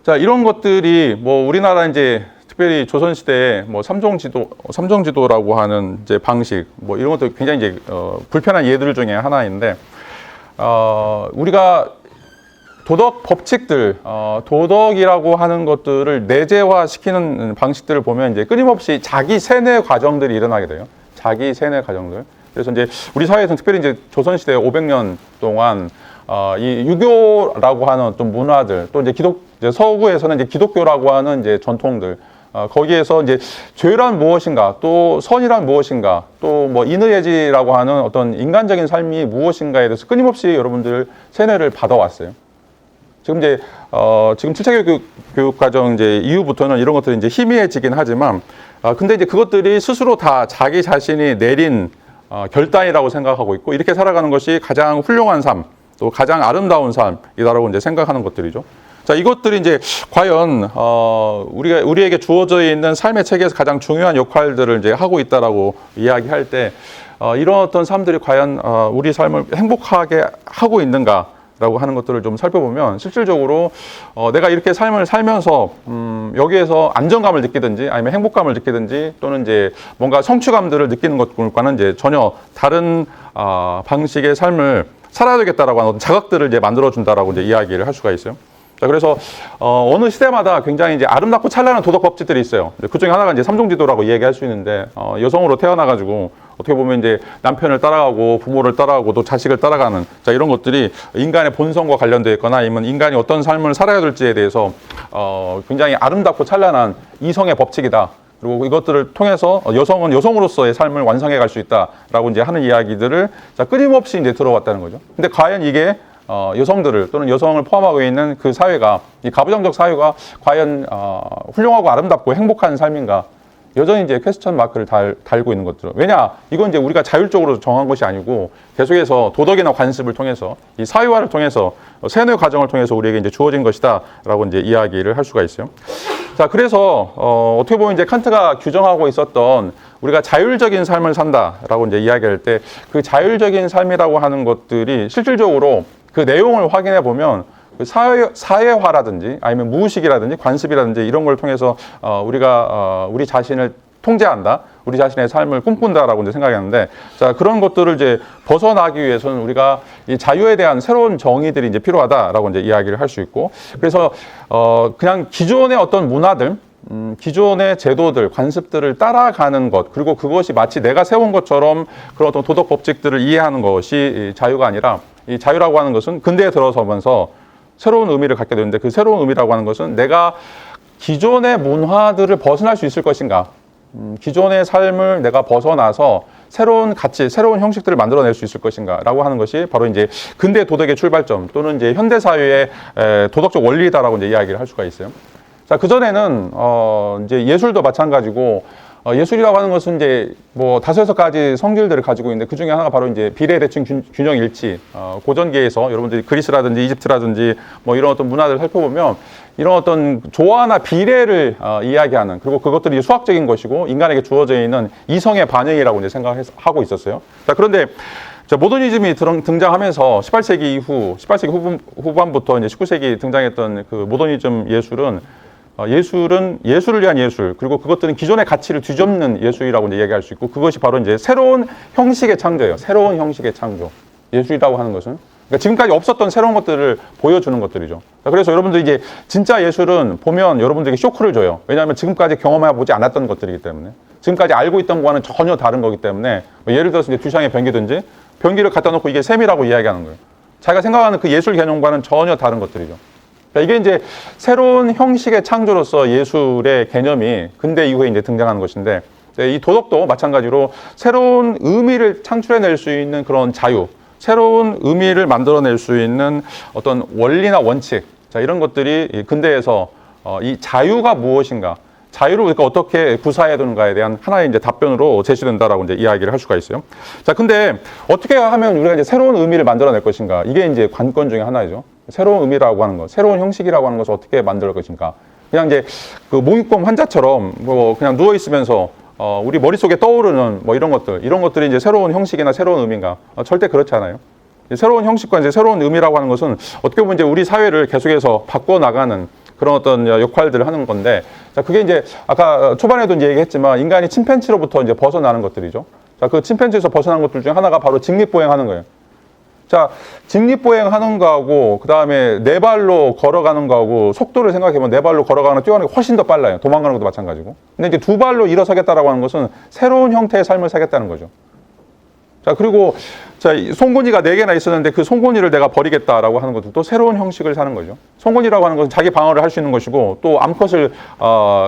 자, 이런 것들이 뭐 우리나라 이제 특별히 조선시대에 뭐 삼종지도라고 하는 이제 방식, 뭐 이런 것도 굉장히 이제 불편한 예들 중에 하나인데, 우리가 도덕 법칙들, 도덕이라고 하는 것들을 내재화시키는 방식들을 보면 이제 끊임없이 자기 세뇌 과정들이 일어나게 돼요. 자기 세뇌 과정들. 그래서 이제 우리 사회에서는 특별히 이제 조선시대 500년 동안 이 유교라고 하는 어떤 문화들, 또 이제 서구에서는 이제 기독교라고 하는 이제 전통들, 거기에서 이제 죄란 무엇인가, 또 선이란 무엇인가, 또 뭐 인의예지라고 하는 어떤 인간적인 삶이 무엇인가에 대해서 끊임없이 여러분들 세뇌를 받아왔어요. 지금 이제 지금 7차 교육 과정 이제 이후부터는 이런 것들이 이제 희미해지긴 하지만, 근데 이제 그것들이 스스로 다 자기 자신이 내린 결단이라고 생각하고 있고, 이렇게 살아가는 것이 가장 훌륭한 삶, 또 가장 아름다운 삶이다라고 이제 생각하는 것들이죠. 자, 이것들이 이제 과연 우리에게 주어져 있는 삶의 체계에서 가장 중요한 역할들을 이제 하고 있다라고 이야기할 때, 이런 어떤 삶들이 과연 우리 삶을 행복하게 하고 있는가라고 하는 것들을 좀 살펴보면, 실질적으로 내가 이렇게 삶을 살면서 여기에서 안정감을 느끼든지 아니면 행복감을 느끼든지 또는 이제 뭔가 성취감들을 느끼는 것과는 이제 전혀 다른 방식의 삶을 살아야 되겠다라고 하는 어떤 자각들을 이제 만들어준다라고 이제 이야기를 할 수가 있어요. 자, 그래서 어느 시대마다 굉장히 이제 아름답고 찬란한 도덕 법칙들이 있어요. 그 중에 하나가 이제 삼종지도라고 이야기할 수 있는데, 여성으로 태어나가지고 어떻게 보면 이제 남편을 따라가고 부모를 따라가고 또 자식을 따라가는, 자, 이런 것들이 인간의 본성과 관련되어 있거나 아니면 인간이 어떤 삶을 살아야 될지에 대해서 굉장히 아름답고 찬란한 이성의 법칙이다. 그리고 이것들을 통해서 여성은 여성으로서의 삶을 완성해 갈 수 있다라고 이제 하는 이야기들을 자, 끊임없이 이제 들어왔다는 거죠. 근데 과연 이게 여성들을 또는 여성을 포함하고 있는 그 사회가, 이 가부장적 사회가 과연 훌륭하고 아름답고 행복한 삶인가? 여전히 이제 퀘스천 마크를 달고 있는 것들. 왜냐? 이건 이제 우리가 자율적으로 정한 것이 아니고 계속해서 도덕이나 관습을 통해서 이 사회화를 통해서 세뇌 과정을 통해서 우리에게 이제 주어진 것이다라고 이제 이야기를 할 수가 있어요. 자, 그래서 어떻게 보면 이제 칸트가 규정하고 있었던 우리가 자율적인 삶을 산다라고 이제 이야기할 때, 그 자율적인 삶이라고 하는 것들이 실질적으로 그 내용을 확인해 보면 그 사회화라든지 아니면 무의식이라든지 관습이라든지 이런 걸 통해서 우리가 우리 자신을 통제한다, 우리 자신의 삶을 꿈꾼다라고 이제 생각했는데, 자, 그런 것들을 이제 벗어나기 위해서는 우리가 이 자유에 대한 새로운 정의들이 이제 필요하다라고 이제 이야기를 할 수 있고, 그래서 그냥 기존의 어떤 문화들, 기존의 제도들, 관습들을 따라가는 것, 그리고 그것이 마치 내가 세운 것처럼 그런 어떤 도덕 법칙들을 이해하는 것이 자유가 아니라, 이 자유라고 하는 것은 근대에 들어서면서 새로운 의미를 갖게 되는데, 그 새로운 의미라고 하는 것은 내가 기존의 문화들을 벗어날 수 있을 것인가, 기존의 삶을 내가 벗어나서 새로운 가치, 새로운 형식들을 만들어낼 수 있을 것인가 라고 하는 것이 바로 이제 근대 도덕의 출발점 또는 이제 현대 사회의 도덕적 원리다라고 이제 이야기를 할 수가 있어요. 자, 그전에는 이제 예술도 마찬가지고, 예술이라고 하는 것은 이제 뭐 5-6가지 성질들을 가지고 있는데, 그 중에 하나가 바로 이제 비례대칭 균형 일치. 고전계에서 여러분들이 그리스라든지 이집트라든지 뭐 이런 어떤 문화들을 살펴보면 이런 어떤 조화나 비례를 이야기하는, 그리고 그것들이 수학적인 것이고 인간에게 주어져 있는 이성의 반영이라고 이제 생각하고 있었어요. 자, 그런데 자, 모더니즘이 등장하면서 18세기 이후, 18세기 후반부터 이제 19세기 등장했던 그 모더니즘 예술은 예술을 위한 예술, 그리고 그것들은 기존의 가치를 뒤집는 예술이라고 이제 얘기할 수 있고, 그것이 바로 이제 새로운 형식의 창조예요. 새로운 형식의 창조. 예술이라고 하는 것은. 그러니까 지금까지 없었던 새로운 것들을 보여주는 것들이죠. 그래서 여러분들 이제 진짜 예술은 보면 여러분들에게 쇼크를 줘요. 왜냐하면 지금까지 경험해보지 않았던 것들이기 때문에. 지금까지 알고 있던 거와는 전혀 다른 거기 때문에, 예를 들어서 이제 듀샹의 변기든지, 변기를 갖다 놓고 이게 샘이라고 이야기하는 거예요. 자기가 생각하는 그 예술 개념과는 전혀 다른 것들이죠. 그러니까 이게 이제 새로운 형식의 창조로서 예술의 개념이 근대 이후에 이제 등장하는 것인데, 이 도덕도 마찬가지로 새로운 의미를 창출해낼 수 있는 그런 자유, 새로운 의미를 만들어낼 수 있는 어떤 원리나 원칙, 자, 이런 것들이 근대에서 이 자유가 무엇인가, 자유를 우리가 어떻게 구사해야 되는가에 대한 하나의 이제 답변으로 제시된다라고 이제 이야기를 할 수가 있어요. 자, 근데 어떻게 하면 우리가 이제 새로운 의미를 만들어낼 것인가, 이게 이제 관건 중에 하나죠. 새로운 의미라고 하는 것, 새로운 형식이라고 하는 것을 어떻게 만들 것인가. 그냥 이제 그 몽유병 환자처럼 뭐 그냥 누워 있으면서 우리 머릿속에 떠오르는 뭐 이런 것들이 이제 새로운 형식이나 새로운 의미인가? 절대 그렇지 않아요. 새로운 형식과 이제 새로운 의미라고 하는 것은 어떻게 보면 이제 우리 사회를 계속해서 바꿔 나가는 그런 어떤 역할들을 하는 건데, 자, 그게 이제 아까 초반에도 이제 얘기했지만 인간이 침팬지로부터 이제 벗어나는 것들이죠. 자, 그 침팬지에서 벗어나는 것들 중에 하나가 바로 직립보행하는 거예요. 자, 직립보행하는 거하고 그 다음에 네 발로 걸어가는 거하고 속도를 생각해보면 네 발로 걸어가는 뛰어가는 게 훨씬 더 빨라요. 도망가는 것도 마찬가지고. 근데 이제 두 발로 일어서겠다라고 하는 것은 새로운 형태의 삶을 살겠다는 거죠. 자, 그리고 자, 송곳니가 4개나 있었는데 그 송곳니를 내가 버리겠다라고 하는 것도 또 새로운 형식을 사는 거죠. 송곳니라고 하는 것은 자기 방어를 할 수 있는 것이고, 또 암컷을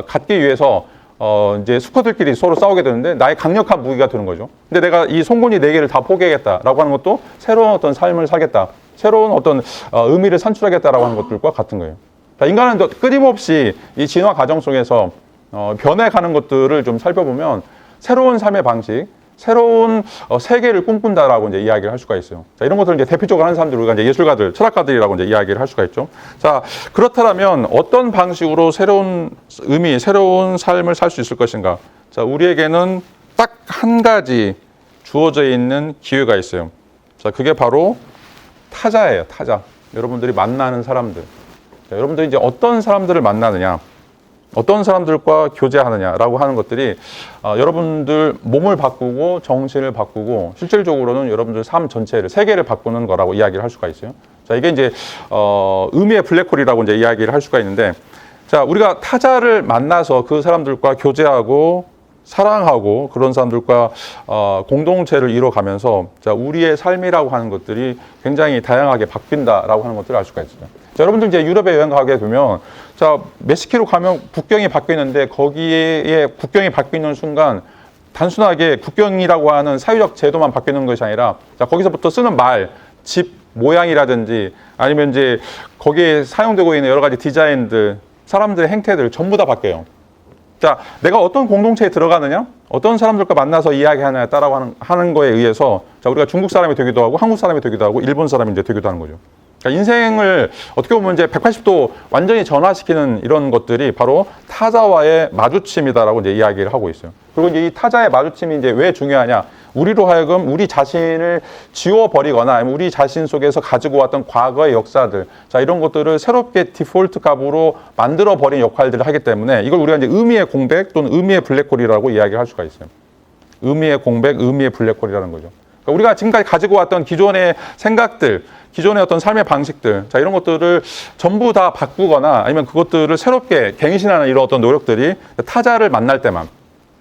갖기 위해서 이제 수컷들끼리 서로 싸우게 되는데 나의 강력한 무기가 되는 거죠. 근데 내가 이 송곳니 4개를 다 포기하겠다라고 하는 것도 새로운 어떤 삶을 살겠다, 새로운 어떤 의미를 산출하겠다라고 하는 것들과 같은 거예요. 자, 인간은 끊임없이 이 진화 과정 속에서 변해가는 것들을 좀 살펴보면 새로운 삶의 방식, 새로운 세계를 꿈꾼다라고 이제 이야기를 할 수가 있어요. 자, 이런 것들을 이제 대표적으로 하는 사람들, 우리가 이제 예술가들, 철학가들이라고 이제 이야기를 할 수가 있죠. 자, 그렇다면 어떤 방식으로 새로운 의미, 새로운 삶을 살 수 있을 것인가? 자, 우리에게는 딱 한 가지 주어져 있는 기회가 있어요. 자, 그게 바로 타자예요, 타자. 여러분들이 만나는 사람들. 자, 여러분들이 이제 어떤 사람들을 만나느냐, 어떤 사람들과 교제하느냐라고 하는 것들이 여러분들 몸을 바꾸고 정신을 바꾸고 실질적으로는 여러분들 삶 전체를, 세계를 바꾸는 거라고 이야기를 할 수가 있어요. 자, 이게 이제 의미의 블랙홀이라고 이제 이야기를 할 수가 있는데, 자, 우리가 타자를 만나서 그 사람들과 교제하고 사랑하고 그런 사람들과 공동체를 이뤄가면서, 자, 우리의 삶이라고 하는 것들이 굉장히 다양하게 바뀐다라고 하는 것들을 알 수가 있어요. 자, 여러분들 이제 유럽에 여행 가게 되면, 자, 멕시코로 가면 국경이 바뀌는데 거기에 국경이 바뀌는 순간 단순하게 국경이라고 하는 사회적 제도만 바뀌는 것이 아니라, 자, 거기서부터 쓰는 말, 집 모양이라든지 아니면 이제 거기에 사용되고 있는 여러 가지 디자인들, 사람들의 행태들 전부 다 바뀌어요. 자, 내가 어떤 공동체에 들어가느냐, 어떤 사람들과 만나서 이야기하느냐에 따라 하는 거에 의해서, 자, 우리가 중국 사람이 되기도 하고 한국 사람이 되기도 하고 일본 사람이 이제 되기도 하는 거죠. 그러니까 인생을 어떻게 보면 이제 180도 완전히 전환시키는 이런 것들이 바로 타자와의 마주침이다라고 이제 이야기를 하고 있어요. 그리고 이제 이 타자의 마주침이 이제 왜 중요하냐? 우리로 하여금 우리 자신을 지워버리거나 아니면 우리 자신 속에서 가지고 왔던 과거의 역사들, 자, 이런 것들을 새롭게 디폴트 값으로 만들어버린 역할들을 하기 때문에 이걸 우리가 이제 의미의 공백 또는 의미의 블랙홀이라고 이야기를 할 수가 있어요. 의미의 공백, 의미의 블랙홀이라는 거죠. 그러니까 우리가 지금까지 가지고 왔던 기존의 생각들, 기존의 어떤 삶의 방식들, 자, 이런 것들을 전부 다 바꾸거나 아니면 그것들을 새롭게 갱신하는 이런 어떤 노력들이 타자를 만날 때만,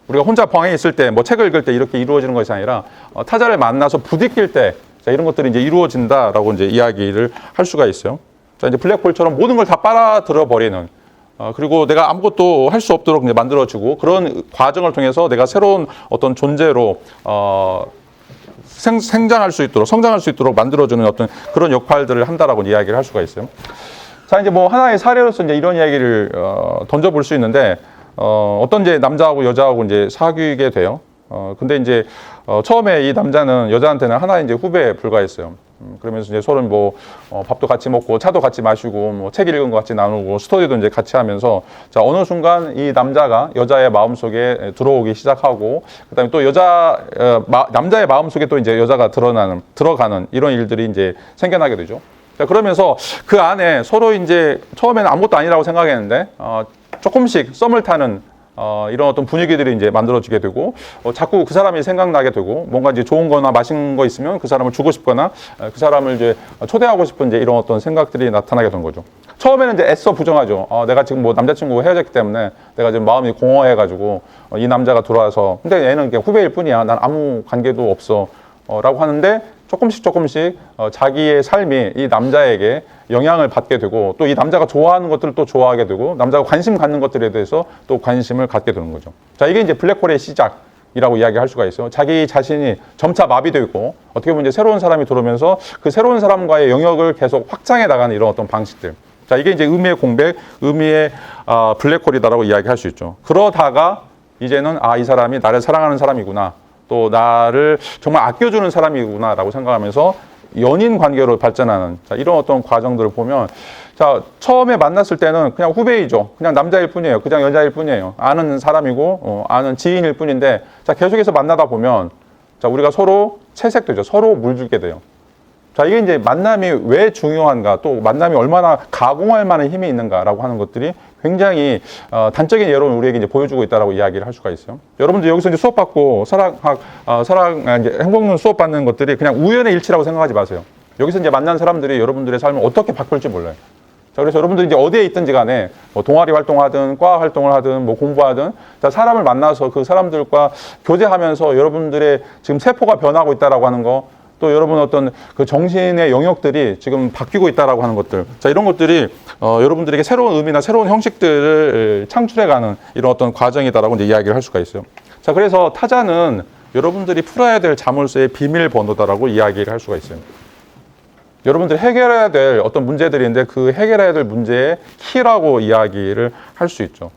우리가 혼자 방에 있을 때, 뭐 책을 읽을 때 이렇게 이루어지는 것이 아니라 타자를 만나서 부딪힐 때, 자, 이런 것들이 이제 이루어진다라고 이제 이야기를 할 수가 있어요. 자, 이제 블랙홀처럼 모든 걸 다 빨아들여 버리는, 그리고 내가 아무것도 할 수 없도록 이제 만들어주고 그런 과정을 통해서 내가 새로운 어떤 존재로 생장할 수 있도록, 성장할 수 있도록 만들어주는 어떤 그런 역할들을 한다라고 이야기를 할 수가 있어요. 자, 이제 뭐 하나의 사례로서 이제 이런 이야기를 던져볼 수 있는데, 어떤 이제 남자하고 여자하고 이제 사귀게 돼요. 근데 이제 처음에 이 남자는 여자한테는 하나의 이제 후배에 불과했어요. 그러면서 이제 서로 뭐 밥도 같이 먹고 차도 같이 마시고 뭐 책 읽은 거 같이 나누고 스터디도 이제 같이 하면서, 자, 어느 순간 이 남자가 여자의 마음속에 들어오기 시작하고, 그다음에 또 남자의 마음속에 또 이제 여자가 들어가는 이런 일들이 이제 생겨나게 되죠. 자, 그러면서 그 안에 서로 이제 처음에는 아무것도 아니라고 생각했는데 조금씩 썸을 타는 이런 어떤 분위기들이 이제 만들어지게 되고, 자꾸 그 사람이 생각나게 되고, 뭔가 이제 좋은 거나 맛있는 거 있으면 그 사람을 주고 싶거나 그 사람을 이제 초대하고 싶은 이제 이런 어떤 생각들이 나타나게 된 거죠. 처음에는 이제 애써 부정하죠. 내가 지금 뭐 남자친구가 헤어졌기 때문에 내가 지금 마음이 공허해가지고 이 남자가 들어와서, 근데 얘는 그냥 후배일 뿐이야. 난 아무 관계도 없어. 라고 하는데 조금씩 자기의 삶이 이 남자에게 영향을 받게 되고, 또 이 남자가 좋아하는 것들을 또 좋아하게 되고, 남자가 관심 갖는 것들에 대해서 또 관심을 갖게 되는 거죠. 자, 이게 이제 블랙홀의 시작이라고 이야기할 수가 있어요. 자기 자신이 점차 마비되어 있고, 어떻게 보면 이제 새로운 사람이 들어오면서 그 새로운 사람과의 영역을 계속 확장해 나가는 이런 어떤 방식들. 자, 이게 이제 의미의 공백, 의미의 블랙홀이다라고 이야기할 수 있죠. 그러다가 이제는 이 사람이 나를 사랑하는 사람이구나, 또 나를 정말 아껴주는 사람이구나라고 생각하면서 연인 관계로 발전하는 자, 이런 어떤 과정들을 보면 자, 처음에 만났을 때는 그냥 후배이죠. 그냥 남자일 뿐이에요. 그냥 여자일 뿐이에요. 아는 사람이고 아는 지인일 뿐인데 자, 계속해서 만나다 보면 자, 우리가 서로 채색되죠. 서로 물들게 돼요. 자, 이게 이제 만남이 왜 중요한가, 또 만남이 얼마나 가공할 만한 힘이 있는가라고 하는 것들이 굉장히 단적인 예로 우리에게 이제 보여주고 있다라고 이야기를 할 수가 있어요. 여러분들 여기서 이제 수업 받고 이제 행복론 수업 받는 것들이 그냥 우연의 일치라고 생각하지 마세요. 여기서 이제 만난 사람들이 여러분들의 삶을 어떻게 바꿀지 몰라요. 자, 그래서 여러분들이 이제 어디에 있든지 간에 뭐 동아리 활동하든 과 활동을 하든 뭐 공부하든 자, 사람을 만나서 그 사람들과 교제하면서 여러분들의 지금 세포가 변하고 있다라고 하는 거, 또 여러분 어떤 그 정신의 영역들이 지금 바뀌고 있다라고 하는 것들, 자, 이런 것들이 여러분들에게 새로운 의미나 새로운 형식들을 창출해가는 이런 어떤 과정이다라고 이제 이야기를 할 수가 있어요. 자, 그래서 타자는 여러분들이 풀어야 될 자물쇠의 비밀번호다라고 이야기를 할 수가 있어요. 여러분들이 해결해야 될 어떤 문제들인데 그 해결해야 될 문제의 키라고 이야기를 할 수 있죠.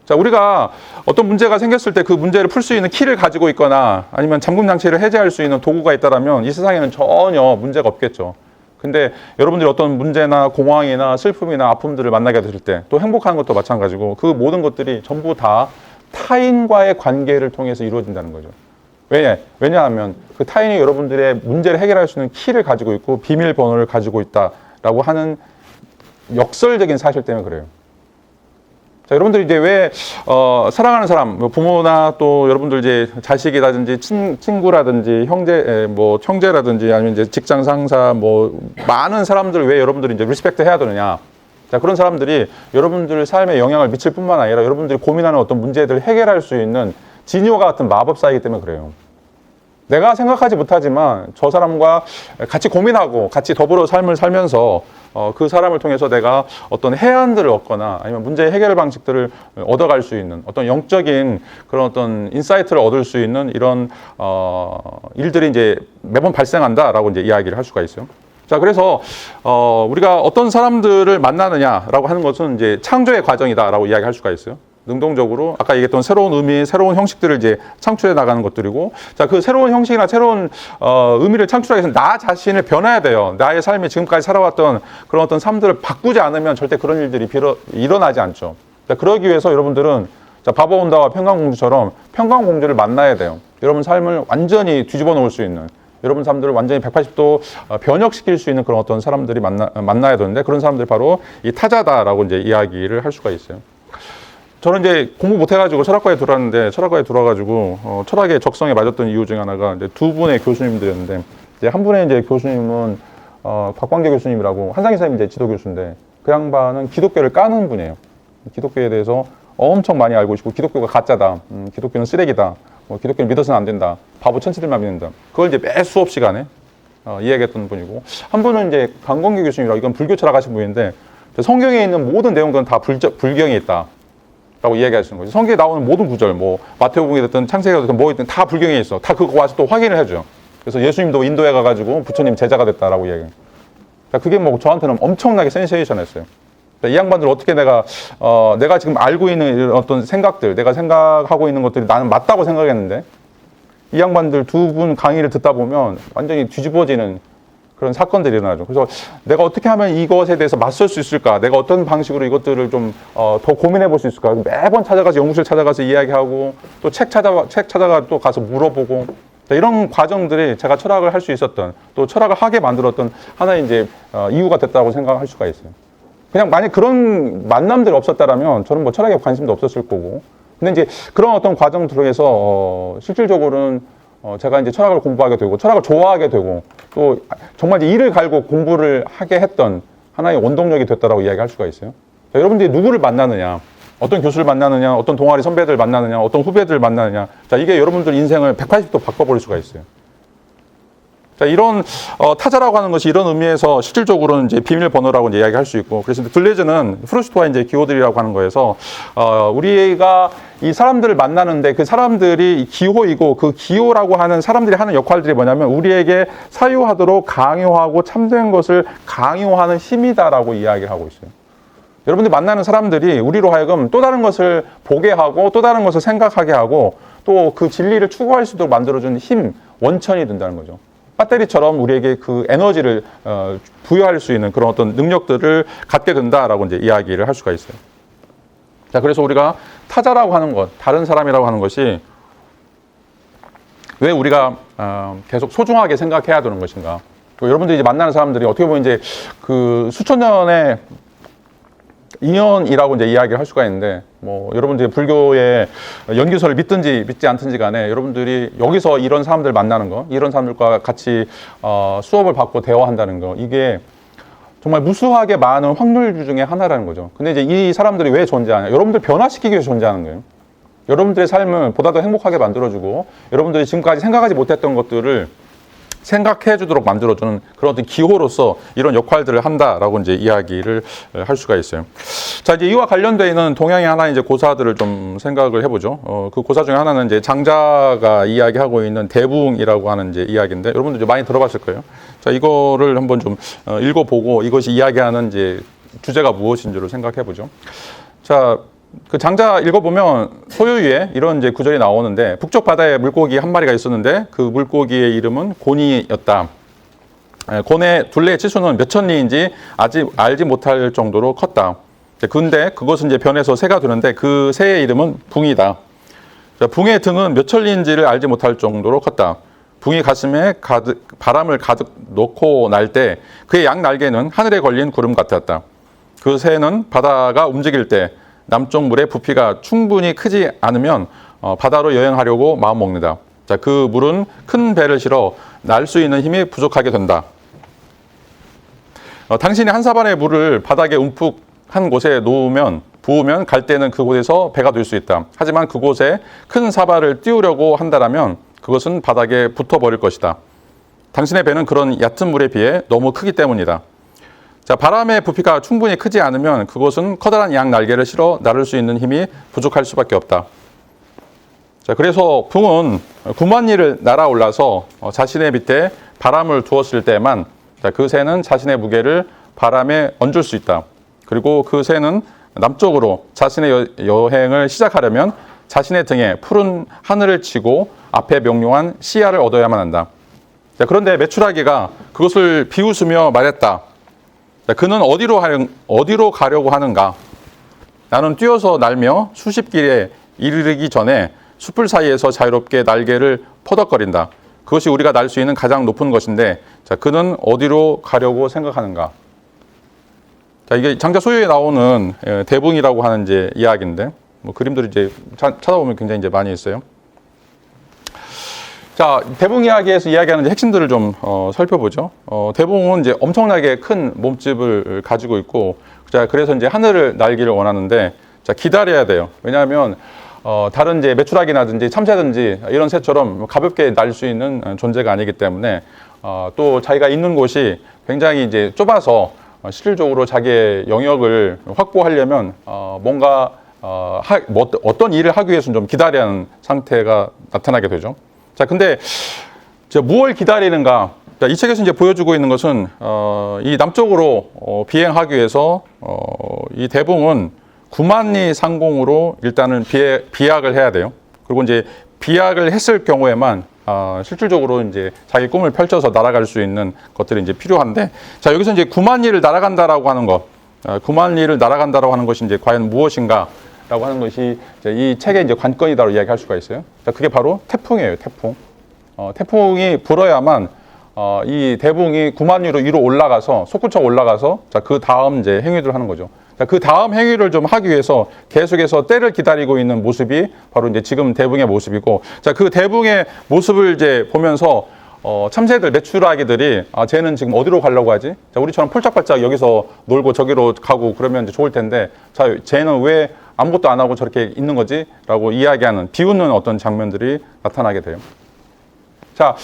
자, 우리가 어떤 문제가 생겼을 때 그 문제를 풀 수 있는 키를 가지고 있거나 아니면 잠금 장치를 해제할 수 있는 도구가 있다라면 이 세상에는 전혀 문제가 없겠죠. 근데 여러분들이 어떤 문제나 공황이나 슬픔이나 아픔들을 만나게 되실 때 또 행복한 것도 마찬가지고 그 모든 것들이 전부 다 타인과의 관계를 통해서 이루어진다는 거죠. 왜냐하면 그 타인이 여러분들의 문제를 해결할 수 있는 키를 가지고 있고 비밀번호를 가지고 있다라고 하는 역설적인 사실 때문에 그래요. 자, 여러분들이 이제 왜 사랑하는 사람, 뭐 부모나 또 여러분들 이제 자식이라든지 친구라든지 형제라든지 아니면 이제 직장 상사 뭐 많은 사람들 왜 여러분들이 이제 리스펙트 해야 되느냐? 자, 그런 사람들이 여러분들 삶에 영향을 미칠 뿐만 아니라 여러분들이 고민하는 어떤 문제들을 해결할 수 있는 지니어가 같은 마법사이기 때문에 그래요. 내가 생각하지 못하지만 저 사람과 같이 고민하고 같이 더불어 삶을 살면서 그 사람을 통해서 내가 어떤 해안들을 얻거나 아니면 문제 해결 방식들을 얻어갈 수 있는 어떤 영적인 그런 어떤 인사이트를 얻을 수 있는 이런 일들이 이제 매번 발생한다라고 이제 이야기를 할 수가 있어요. 자, 그래서 우리가 어떤 사람들을 만나느냐라고 하는 것은 이제 창조의 과정이다라고 이야기할 수가 있어요. 능동적으로 아까 얘기했던 새로운 의미, 새로운 형식들을 이제 창출해 나가는 것들이고, 자, 그 새로운 형식이나 새로운 의미를 창출하기 위해서 나 자신을 변해야 돼요. 나의 삶이 지금까지 살아왔던 그런 어떤 삶들을 바꾸지 않으면 절대 그런 일들이 일어나지 않죠. 자, 그러기 위해서 여러분들은 자, 바보온다와 평강공주처럼 평강공주를 만나야 돼요. 여러분 삶을 완전히 뒤집어 놓을 수 있는, 여러분 삶들을 완전히 180도 변혁시킬 수 있는 그런 어떤 사람들이 만나야 되는데, 그런 사람들이 바로 이 타자다라고 이제 이야기를 할 수가 있어요. 저는 이제 공부 못해가지고 철학과에 들어왔는데, 철학과에 들어와가지고 철학의 적성에 맞았던 이유 중에 하나가 이제 두 분의 교수님들이었는데, 이제 한 분의 이제 교수님은 곽광재 교수님이라고 한상희 선생님 이제 지도 교수인데, 그 양반은 기독교를 까는 분이에요. 기독교에 대해서 엄청 많이 알고 있고, 기독교가 가짜다, 기독교는 쓰레기다, 기독교는 믿어서는 안 된다, 바보 천치들만 믿는다. 그걸 이제 매 수업 시간에 이야기했던 분이고, 한 분은 이제 강건규 교수님이라고, 이건 불교 철학하신 분인데, 성경에 있는 모든 내용들은 다 불경에 있다 라고 이야기하시는 거죠. 성경에 나오는 모든 구절, 뭐 마태복음이 됐든 창세기가 됐든 뭐 있든 다 불경에 있어. 다 그거 와서 또 확인을 해줘요. 그래서 예수님도 인도에 가가지고 부처님 제자가 됐다라고 이야기해요. 그러니까 그게 뭐 저한테는 엄청나게 센세이션했어요. 이 양반들 어떻게 내가 지금 알고 있는 이런 어떤 생각들, 내가 생각하고 있는 것들이 나는 맞다고 생각했는데, 이 양반들 두 분 강의를 듣다 보면 완전히 뒤집어지는 그런 사건들이 일어나죠. 그래서 내가 어떻게 하면 이것에 대해서 맞설 수 있을까? 내가 어떤 방식으로 이것들을 좀 더 고민해 볼 수 있을까? 매번 찾아가서 연구실 찾아가서 이야기하고, 또 책 찾아가 또 가서 물어보고, 이런 과정들이 제가 철학을 할 수 있었던, 또 철학을 하게 만들었던 하나의 이제 이유가 됐다고 생각할 수가 있어요. 그냥 만약 그런 만남들이 없었다라면 저는 뭐 철학에 관심도 없었을 거고, 근데 이제 그런 어떤 과정 통해서 실질적으로는 제가 이제 철학을 공부하게 되고, 철학을 좋아하게 되고, 또 정말 이제 이를 갈고 공부를 하게 했던 하나의 원동력이 됐다라고 이야기할 수가 있어요. 자, 여러분들이 누구를 만나느냐, 어떤 교수를 만나느냐, 어떤 동아리 선배들 만나느냐, 어떤 후배들 만나느냐, 자, 이게 여러분들 인생을 180도 바꿔버릴 수가 있어요. 자, 이런 타자라고 하는 것이 이런 의미에서 실질적으로는 이제 비밀번호라고 이제 이야기할 수 있고, 그래서 들레즈는 프루스트와 이제 기호들이라고 하는 거에서 우리가 이 사람들을 만나는데 그 사람들이 기호이고, 그 기호라고 하는 사람들이 하는 역할들이 뭐냐면 우리에게 사유하도록 강요하고 참된 것을 강요하는 힘이다라고 이야기를 하고 있어요. 여러분들 만나는 사람들이 우리로 하여금 또 다른 것을 보게 하고, 또 다른 것을 생각하게 하고, 또 그 진리를 추구할 수 있도록 만들어주는 힘, 원천이 된다는 거죠. 배터리처럼 우리에게 그 에너지를 부여할 수 있는 그런 어떤 능력들을 갖게 된다라고 이제 이야기를 할 수가 있어요. 자, 그래서 우리가 타자라고 하는 것, 다른 사람이라고 하는 것이 왜 우리가 계속 소중하게 생각해야 되는 것인가? 여러분들이 이제 만나는 사람들이 어떻게 보면 이제 그 수천 년의 인연이라고 이제 이야기를 할 수가 있는데, 뭐 여러분들이 불교의 연기서를 믿든지 믿지 않든지 간에 여러분들이 여기서 이런 사람들 만나는 거, 이런 사람들과 같이 수업을 받고 대화한다는 거, 이게 정말 무수하게 많은 확률 중에 하나라는 거죠. 근데 이제 이 사람들이 왜 존재하냐? 여러분들 변화시키기 위해서 존재하는 거예요. 여러분들의 삶을 보다 더 행복하게 만들어주고, 여러분들이 지금까지 생각하지 못했던 것들을 생각해 주도록 만들어주는 그런 어떤 기호로서 이런 역할들을 한다라고 이제 이야기를 할 수가 있어요. 자, 이제 이와 관련되어 있는 동양의 하나의 이제 고사들을 좀 생각을 해보죠. 그 고사 중에 하나는 이제 장자가 이야기하고 있는 대붕이라고 하는 이제 이야기인데, 여러분들 이제 많이 들어봤을 거예요. 자, 이거를 한번 좀 읽어보고 이것이 이야기하는 이제 주제가 무엇인지를 생각해보죠. 자, 그 장자 읽어보면 소요유에 이런 이제 구절이 나오는데, 북쪽 바다에 물고기 한 마리가 있었는데 그 물고기의 이름은 곤이였다. 곤의 둘레의 치수는 몇 천 리인지 아직 알지 못할 정도로 컸다. 근데 그것은 이제 변해서 새가 되는데 그 새의 이름은 붕이다. 붕의 등은 몇 천 리인지를 알지 못할 정도로 컸다. 붕이 가슴에 바람을 가득 넣고 날 때 그의 양 날개는 하늘에 걸린 구름 같았다. 그 새는 바다가 움직일 때 남쪽 물의 부피가 충분히 크지 않으면 바다로 여행하려고 마음먹는다. 자, 그 물은 큰 배를 실어 날 수 있는 힘이 부족하게 된다. 당신이 한 사발의 물을 바닥에 움푹 한 곳에 부으면 갈 때는 그곳에서 배가 될 수 있다. 하지만 그곳에 큰 사발을 띄우려고 한다면 그것은 바닥에 붙어버릴 것이다. 당신의 배는 그런 얕은 물에 비해 너무 크기 때문이다. 자, 바람의 부피가 충분히 크지 않으면 그것은 커다란 양 날개를 실어 나를 수 있는 힘이 부족할 수밖에 없다. 자, 그래서 붕은 9만 리를 날아올라서 자신의 밑에 바람을 두었을 때만, 자, 그 새는 자신의 무게를 바람에 얹을 수 있다. 그리고 그 새는 남쪽으로 자신의 여행을 시작하려면 자신의 등에 푸른 하늘을 치고 앞에 명료한 시야를 얻어야만 한다. 자, 그런데 메추라기가 그것을 비웃으며 말했다. 그는 어디로 가려고 하는가? 나는 뛰어서 날며 수십 길에 이르기 전에 숲을 사이에서 자유롭게 날개를 퍼덕거린다. 그것이 우리가 날 수 있는 가장 높은 것인데, 자, 그는 어디로 가려고 생각하는가? 자, 이게 장자 소유에 나오는 대붕이라고 하는 이제 이야기인데, 뭐 그림들이 이제 찾아보면 굉장히 이제 많이 있어요. 자, 대붕 이야기에서 이야기하는 이제 핵심들을 좀 살펴보죠. 대붕은 이제 엄청나게 큰 몸집을 가지고 있고, 자, 그래서 이제 하늘을 날기를 원하는데, 자, 기다려야 돼요. 왜냐하면 다른 이제 메추라기라든지 참새든지 이런 새처럼 가볍게 날 수 있는 존재가 아니기 때문에, 또 자기가 있는 곳이 굉장히 이제 좁아서 실질적으로 자기의 영역을 확보하려면 뭔가 어떤 일을 하기 위해서는 좀 기다려야 하는 상태가 나타나게 되죠. 자, 근데 무엇을 기다리는가? 자, 이 책에서 이제 보여주고 있는 것은 이 남쪽으로 비행하기 위해서 이 대붕은 9만 리 상공으로 일단은 비약을 해야 돼요. 그리고 이제 비약을 했을 경우에만 실질적으로 이제 자기 꿈을 펼쳐서 날아갈 수 있는 것들이 이제 필요한데, 자, 여기서 이제 9만 리를 날아간다라고 하는 것, 9만 리를 날아간다라고 하는 것이 이제 과연 무엇인가? 라고 하는 것이 이 책의 이제 관건이다라고 이야기할 수가 있어요. 자, 그게 바로 태풍이에요, 태풍. 태풍이 불어야만 이 대붕이 9만 리로 위로 올라가서, 솟구쳐 올라가서, 자, 그 다음 이제 행위를 하는 거죠. 자, 그 다음 행위를 좀 하기 위해서 계속해서 때를 기다리고 있는 모습이 바로 이제 지금 대붕의 모습이고, 자, 그 대붕의 모습을 이제 보면서 참새들, 메추라기들이 쟤는 지금 어디로 가려고 하지? 자, 우리처럼 폴짝팔짝 여기서 놀고 저기로 가고 그러면 이제 좋을 텐데, 자, 쟤는 왜 아무것도 안 하고 저렇게 있는 거지? 라고 이야기하는, 비웃는 어떤 장면들이 나타나게 돼요. 자,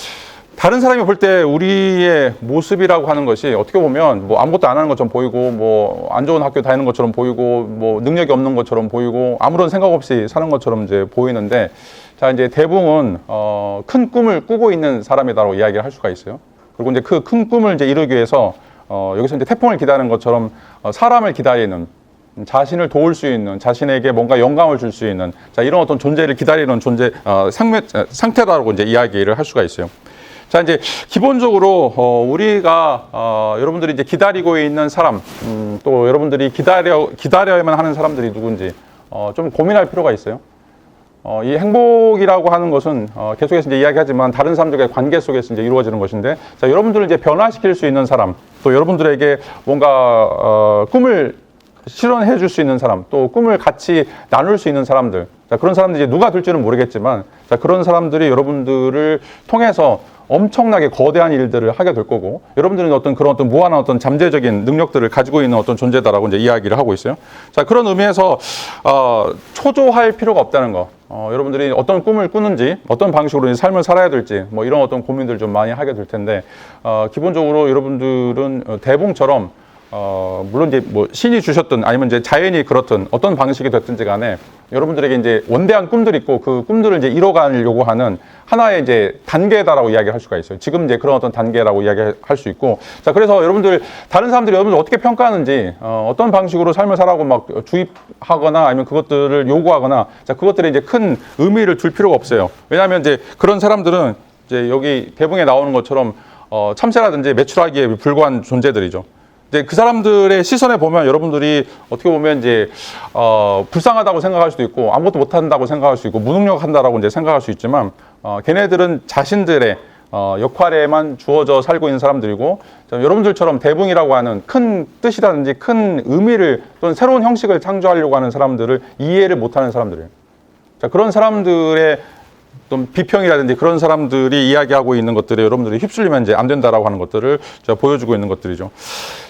다른 사람이 볼 때 우리의 모습이라고 하는 것이 어떻게 보면 뭐 아무것도 안 하는 것처럼 보이고, 뭐 안 좋은 학교 다니는 것처럼 보이고, 뭐 능력이 없는 것처럼 보이고, 아무런 생각 없이 사는 것처럼 이제 보이는데, 자, 이제 대붕은 큰 꿈을 꾸고 있는 사람이다라고 이야기를 할 수가 있어요. 그리고 이제 그 큰 꿈을 이제 이루기 위해서 여기서 이제 태풍을 기다리는 것처럼 사람을 기다리는, 자신을 도울 수 있는, 자신에게 뭔가 영감을 줄 수 있는, 자, 이런 어떤 존재를 기다리는 상태라고 이제 이야기를 할 수가 있어요. 자, 이제 기본적으로 우리가 여러분들이 이제 기다리고 있는 사람, 또 여러분들이 기다려야만 하는 사람들이 누군지 좀 고민할 필요가 있어요. 이 행복이라고 하는 것은 계속해서 이제 이야기하지만 다른 사람들과의 관계 속에서 이제 이루어지는 것인데, 자, 여러분들을 이제 변화시킬 수 있는 사람, 또 여러분들에게 뭔가 꿈을 실현해 줄 수 있는 사람, 또 꿈을 같이 나눌 수 있는 사람들, 자, 그런 사람들이 이제 누가 될지는 모르겠지만, 자, 그런 사람들이 여러분들을 통해서 엄청나게 거대한 일들을 하게 될 거고, 여러분들은 그런 무한한 잠재적인 능력들을 가지고 있는 존재다라고 이제 이야기를 하고 있어요. 자, 그런 의미에서 초조할 필요가 없다는 거. 여러분들이 어떤 꿈을 꾸는지, 어떤 방식으로 삶을 살아야 될지, 뭐 이런 고민들을 좀 많이 하게 될 텐데, 기본적으로 여러분들은 대봉처럼 물론 이제 뭐 신이 주셨든 아니면 이제 자연이 그렇든 어떤 방식이 됐든지 간에 여러분들에게 이제 원대한 꿈들이 있고, 그 꿈들을 이제 이뤄가려고 하는 하나의 이제 단계다라고 이야기할 수가 있어요. 지금 이제 그런 단계라고 이야기할 수 있고, 자, 그래서 여러분들, 다른 사람들이 여러분들 어떻게 평가하는지, 어떤 방식으로 삶을 살아가고 막 주입하거나 아니면 그것들을 요구하거나, 자, 그것들에 이제 큰 의미를 둘 필요가 없어요. 왜냐하면 이제 그런 사람들은 이제 여기 대붕에 나오는 것처럼 참새라든지 메추라기에 불과한 존재들이죠. 이제 그 사람들의 시선에 보면 여러분들이 어떻게 보면 이제 불쌍하다고 생각할 수도 있고, 아무것도 못한다고 생각할 수 있고, 무능력한다라고 이제 생각할 수 있지만, 걔네들은 자신들의 역할에만 주어져 살고 있는 사람들이고, 여러분들처럼 대붕이라고 하는 큰 뜻이라든지 큰 의미를 또는 새로운 형식을 창조하려고 하는 사람들을 이해를 못하는 사람들이에요. 자, 그런 사람들의 좀 비평이라든지 그런 사람들이 이야기하고 있는 것들에 여러분들이 휩쓸리면 이제 안 된다라고 하는 것들을 제가 보여주고 있는 것들이죠.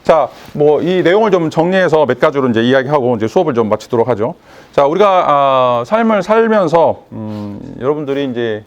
자, 뭐 이 내용을 좀 정리해서 몇 가지로 이제 이야기하고 이제 수업을 좀 마치도록 하죠. 자, 우리가 삶을 살면서 여러분들이 이제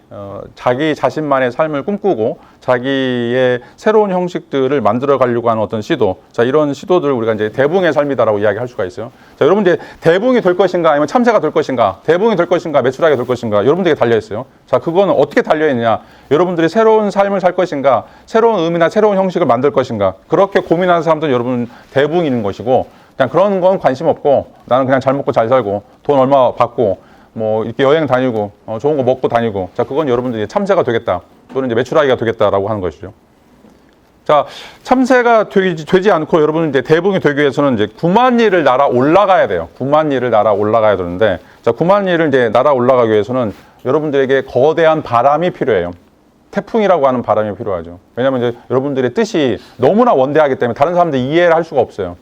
자기 자신만의 삶을 꿈꾸고 자기의 새로운 형식들을 만들어 가려고 하는 시도, 자, 이런 시도들을 우리가 이제 대붕의 삶이다라고 이야기할 수가 있어요. 자, 여러분 이제 대붕이 될 것인가 아니면 참새가 될 것인가, 대붕이 될 것인가 메추라기가 될 것인가, 여러분들에게 달려 있어요. 자, 그거는 어떻게 달려 있느냐, 여러분들이 새로운 삶을 살 것인가, 새로운 의미나 새로운 형식을 만들 것인가, 그렇게 고민하는 사람들은 여러분 대붕이는 것이고, 그냥 그런 건 관심 없고 나는 그냥 잘 먹고 잘 살고 돈 얼마 받고 뭐 이렇게 여행 다니고 좋은 거 먹고 다니고, 자, 그건 여러분들이 참새가 되겠다 또는 이제 메추라기가 되겠다라고 하는 것이죠. 자, 참새가 되지 않고 여러분은 이제 대붕이 되기 위해서는 이제 9만 리를 날아 올라가야 돼요. 9만 리를 날아 올라가야 되는데, 자, 9만 리를 이제 날아 올라가기 위해서는 여러분들에게 거대한 바람이 필요해요. 태풍이라고 하는 바람이 필요하죠. 왜냐하면 이제 여러분들의 뜻이 너무나 원대하기 때문에 다른 사람들이 이해를 할 수가 없어요.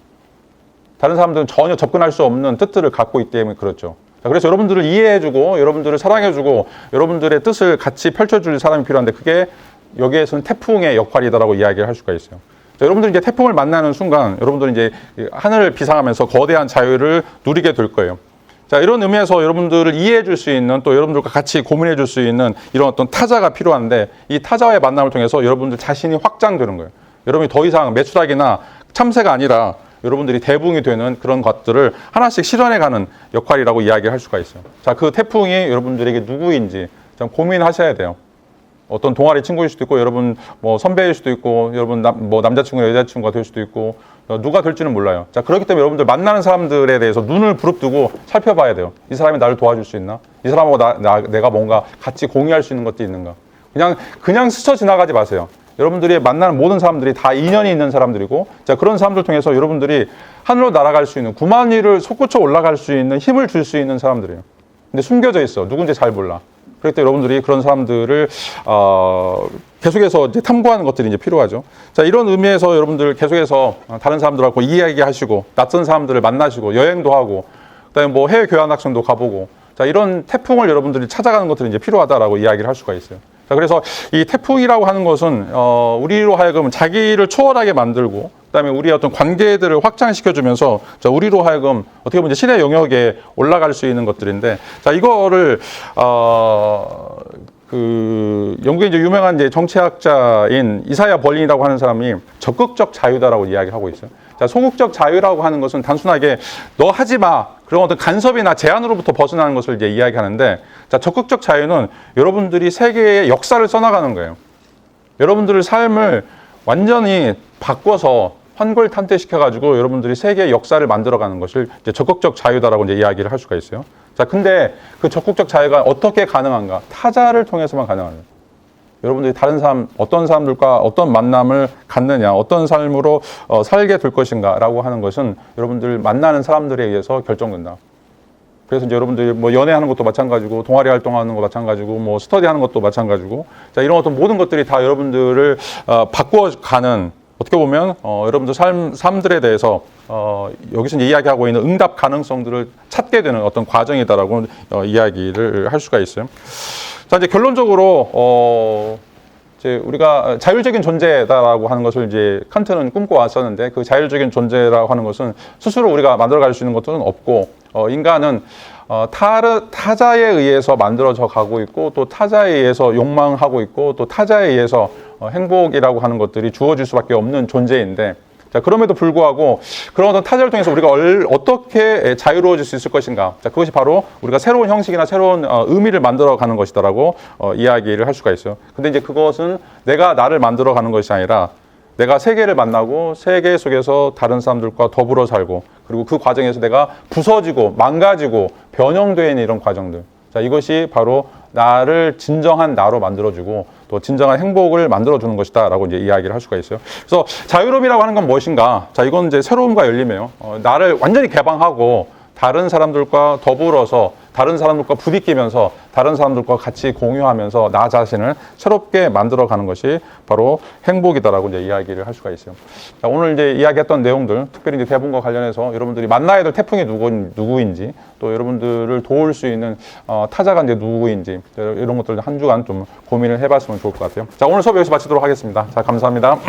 다른 사람들은 전혀 접근할 수 없는 뜻들을 갖고 있기 때문에 그렇죠. 자, 그래서 여러분들을 이해해주고 여러분들을 사랑해주고 여러분들의 뜻을 같이 펼쳐줄 사람이 필요한데, 그게 여기에서는 태풍의 역할이다라고 이야기를 할 수가 있어요. 자, 여러분들이 이제 태풍을 만나는 순간 여러분들은 이제 하늘을 비상하면서 거대한 자유를 누리게 될 거예요. 자, 이런 의미에서 여러분들을 이해해 줄 수 있는, 또 여러분들과 같이 고민해 줄 수 있는 이런 타자가 필요한데, 이 타자와의 만남을 통해서 여러분들 자신이 확장되는 거예요. 여러분이 더 이상 메추라기나 참새가 아니라 여러분들이 대붕이 되는 그런 것들을 하나씩 실현해가는 역할이라고 이야기할 수가 있어요. 자, 그 태풍이 여러분들에게 누구인지 좀 고민하셔야 돼요. 어떤 동아리 친구일 수도 있고, 여러분 뭐 선배일 수도 있고, 여러분 남자친구나 여자친구가 될 수도 있고, 누가 될지는 몰라요. 자, 그렇기 때문에 여러분들 만나는 사람들에 대해서 눈을 부릅뜨고 살펴봐야 돼요. 이 사람이 나를 도와줄 수 있나? 이 사람하고 내가 뭔가 같이 공유할 수 있는 것도 있는가? 그냥 스쳐 지나가지 마세요. 여러분들이 만나는 모든 사람들이 다 인연이 있는 사람들이고, 자, 그런 사람들 통해서 여러분들이 하늘로 날아갈 수 있는, 9만 리를 솟구쳐 올라갈 수 있는 힘을 줄 수 있는 사람들이에요. 근데 숨겨져 있어. 누군지 잘 몰라. 그럴 때 여러분들이 그런 사람들을 계속해서 이제 탐구하는 것들이 이제 필요하죠. 자, 이런 의미에서 여러분들 계속해서 다른 사람들하고 이야기하시고, 낯선 사람들을 만나시고, 여행도 하고, 그다음에 뭐 해외 교환학생도 가보고, 자, 이런 태풍을 여러분들이 찾아가는 것들이 이제 필요하다라고 이야기를 할 수가 있어요. 자, 그래서 이 태풍이라고 하는 것은 우리로 하여금 자기를 초월하게 만들고, 그다음에 우리의 관계들을 확장시켜주면서, 자, 우리로 하여금 어떻게 보면 이제 신의 영역에 올라갈 수 있는 것들인데, 자, 이거를 영국의 이제 유명한 이제 정치학자인 이사야 벌린이라고 하는 사람이 적극적 자유다라고 이야기하고 있어요. 자, 소극적 자유라고 하는 것은 단순하게 너 하지 마, 그런 간섭이나 제한으로부터 벗어나는 것을 이제 이야기하는데, 자, 적극적 자유는 여러분들이 세계의 역사를 써나가는 거예요. 여러분들의 삶을 완전히 바꿔서 환골탄퇴시켜가지고 여러분들이 세계의 역사를 만들어가는 것을 이제 적극적 자유다라고 이제 이야기를 할 수가 있어요. 자, 근데 그 적극적 자유가 어떻게 가능한가? 타자를 통해서만 가능합니다. 여러분들이 다른 사람, 어떤 사람들과 어떤 만남을 갖느냐, 어떤 삶으로 살게 될 것인가라고 하는 것은 여러분들 만나는 사람들에 의해서 결정된다. 그래서 이제 여러분들이 뭐 연애하는 것도 마찬가지고, 동아리 활동하는 거 마찬가지고, 뭐 스터디하는 것도 마찬가지고, 자, 이런 어떤 모든 것들이 다 여러분들을 바꿔가는, 어떻게 보면 여러분들 삶들에 대해서 여기서 이제 이야기하고 있는 응답 가능성들을 찾게 되는 어떤 과정이다라고 이야기를 할 수가 있어요. 자, 이제 결론적으로 이제 우리가 자율적인 존재다라고 하는 것을 이제 칸트는 꿈꿔왔었는데, 그 자율적인 존재라고 하는 것은 스스로 우리가 만들어갈 수 있는 것들은 없고, 인간은 타자에 의해서 만들어져 가고 있고, 또 타자에 의해서 욕망하고 있고, 또 타자에 의해서 행복이라고 하는 것들이 주어질 수밖에 없는 존재인데, 자, 그럼에도 불구하고 그런 어떤 타자를 통해서 우리가 어떻게 자유로워질 수 있을 것인가. 자, 그것이 바로 우리가 새로운 형식이나 새로운 의미를 만들어가는 것이다라고 이야기를 할 수가 있어요. 근데 이제 그것은 내가 나를 만들어가는 것이 아니라 내가 세계를 만나고 세계 속에서 다른 사람들과 더불어 살고, 그리고 그 과정에서 내가 부서지고 망가지고 변형되는 이런 과정들. 자, 이것이 바로 나를 진정한 나로 만들어주고 또 진정한 행복을 만들어주는 것이다 라고 이제 이야기를 할 수가 있어요. 그래서 자유로움이라고 하는 건 무엇인가? 자, 이건 이제 새로움과 열림이에요. 나를 완전히 개방하고 다른 사람들과 더불어서, 다른 사람들과 부딪히면서, 다른 사람들과 같이 공유하면서 나 자신을 새롭게 만들어가는 것이 바로 행복이다라고 이제 이야기를 할 수가 있어요. 자, 오늘 이제 이야기했던 내용들, 특별히 이제 대본과 관련해서 여러분들이 만나야 될 태풍이 누구인지, 또 여러분들을 도울 수 있는 타자가 이제 누구인지, 이런 것들 한 주간 좀 고민을 해봤으면 좋을 것 같아요. 자, 오늘 수업 여기서 마치도록 하겠습니다. 자, 감사합니다.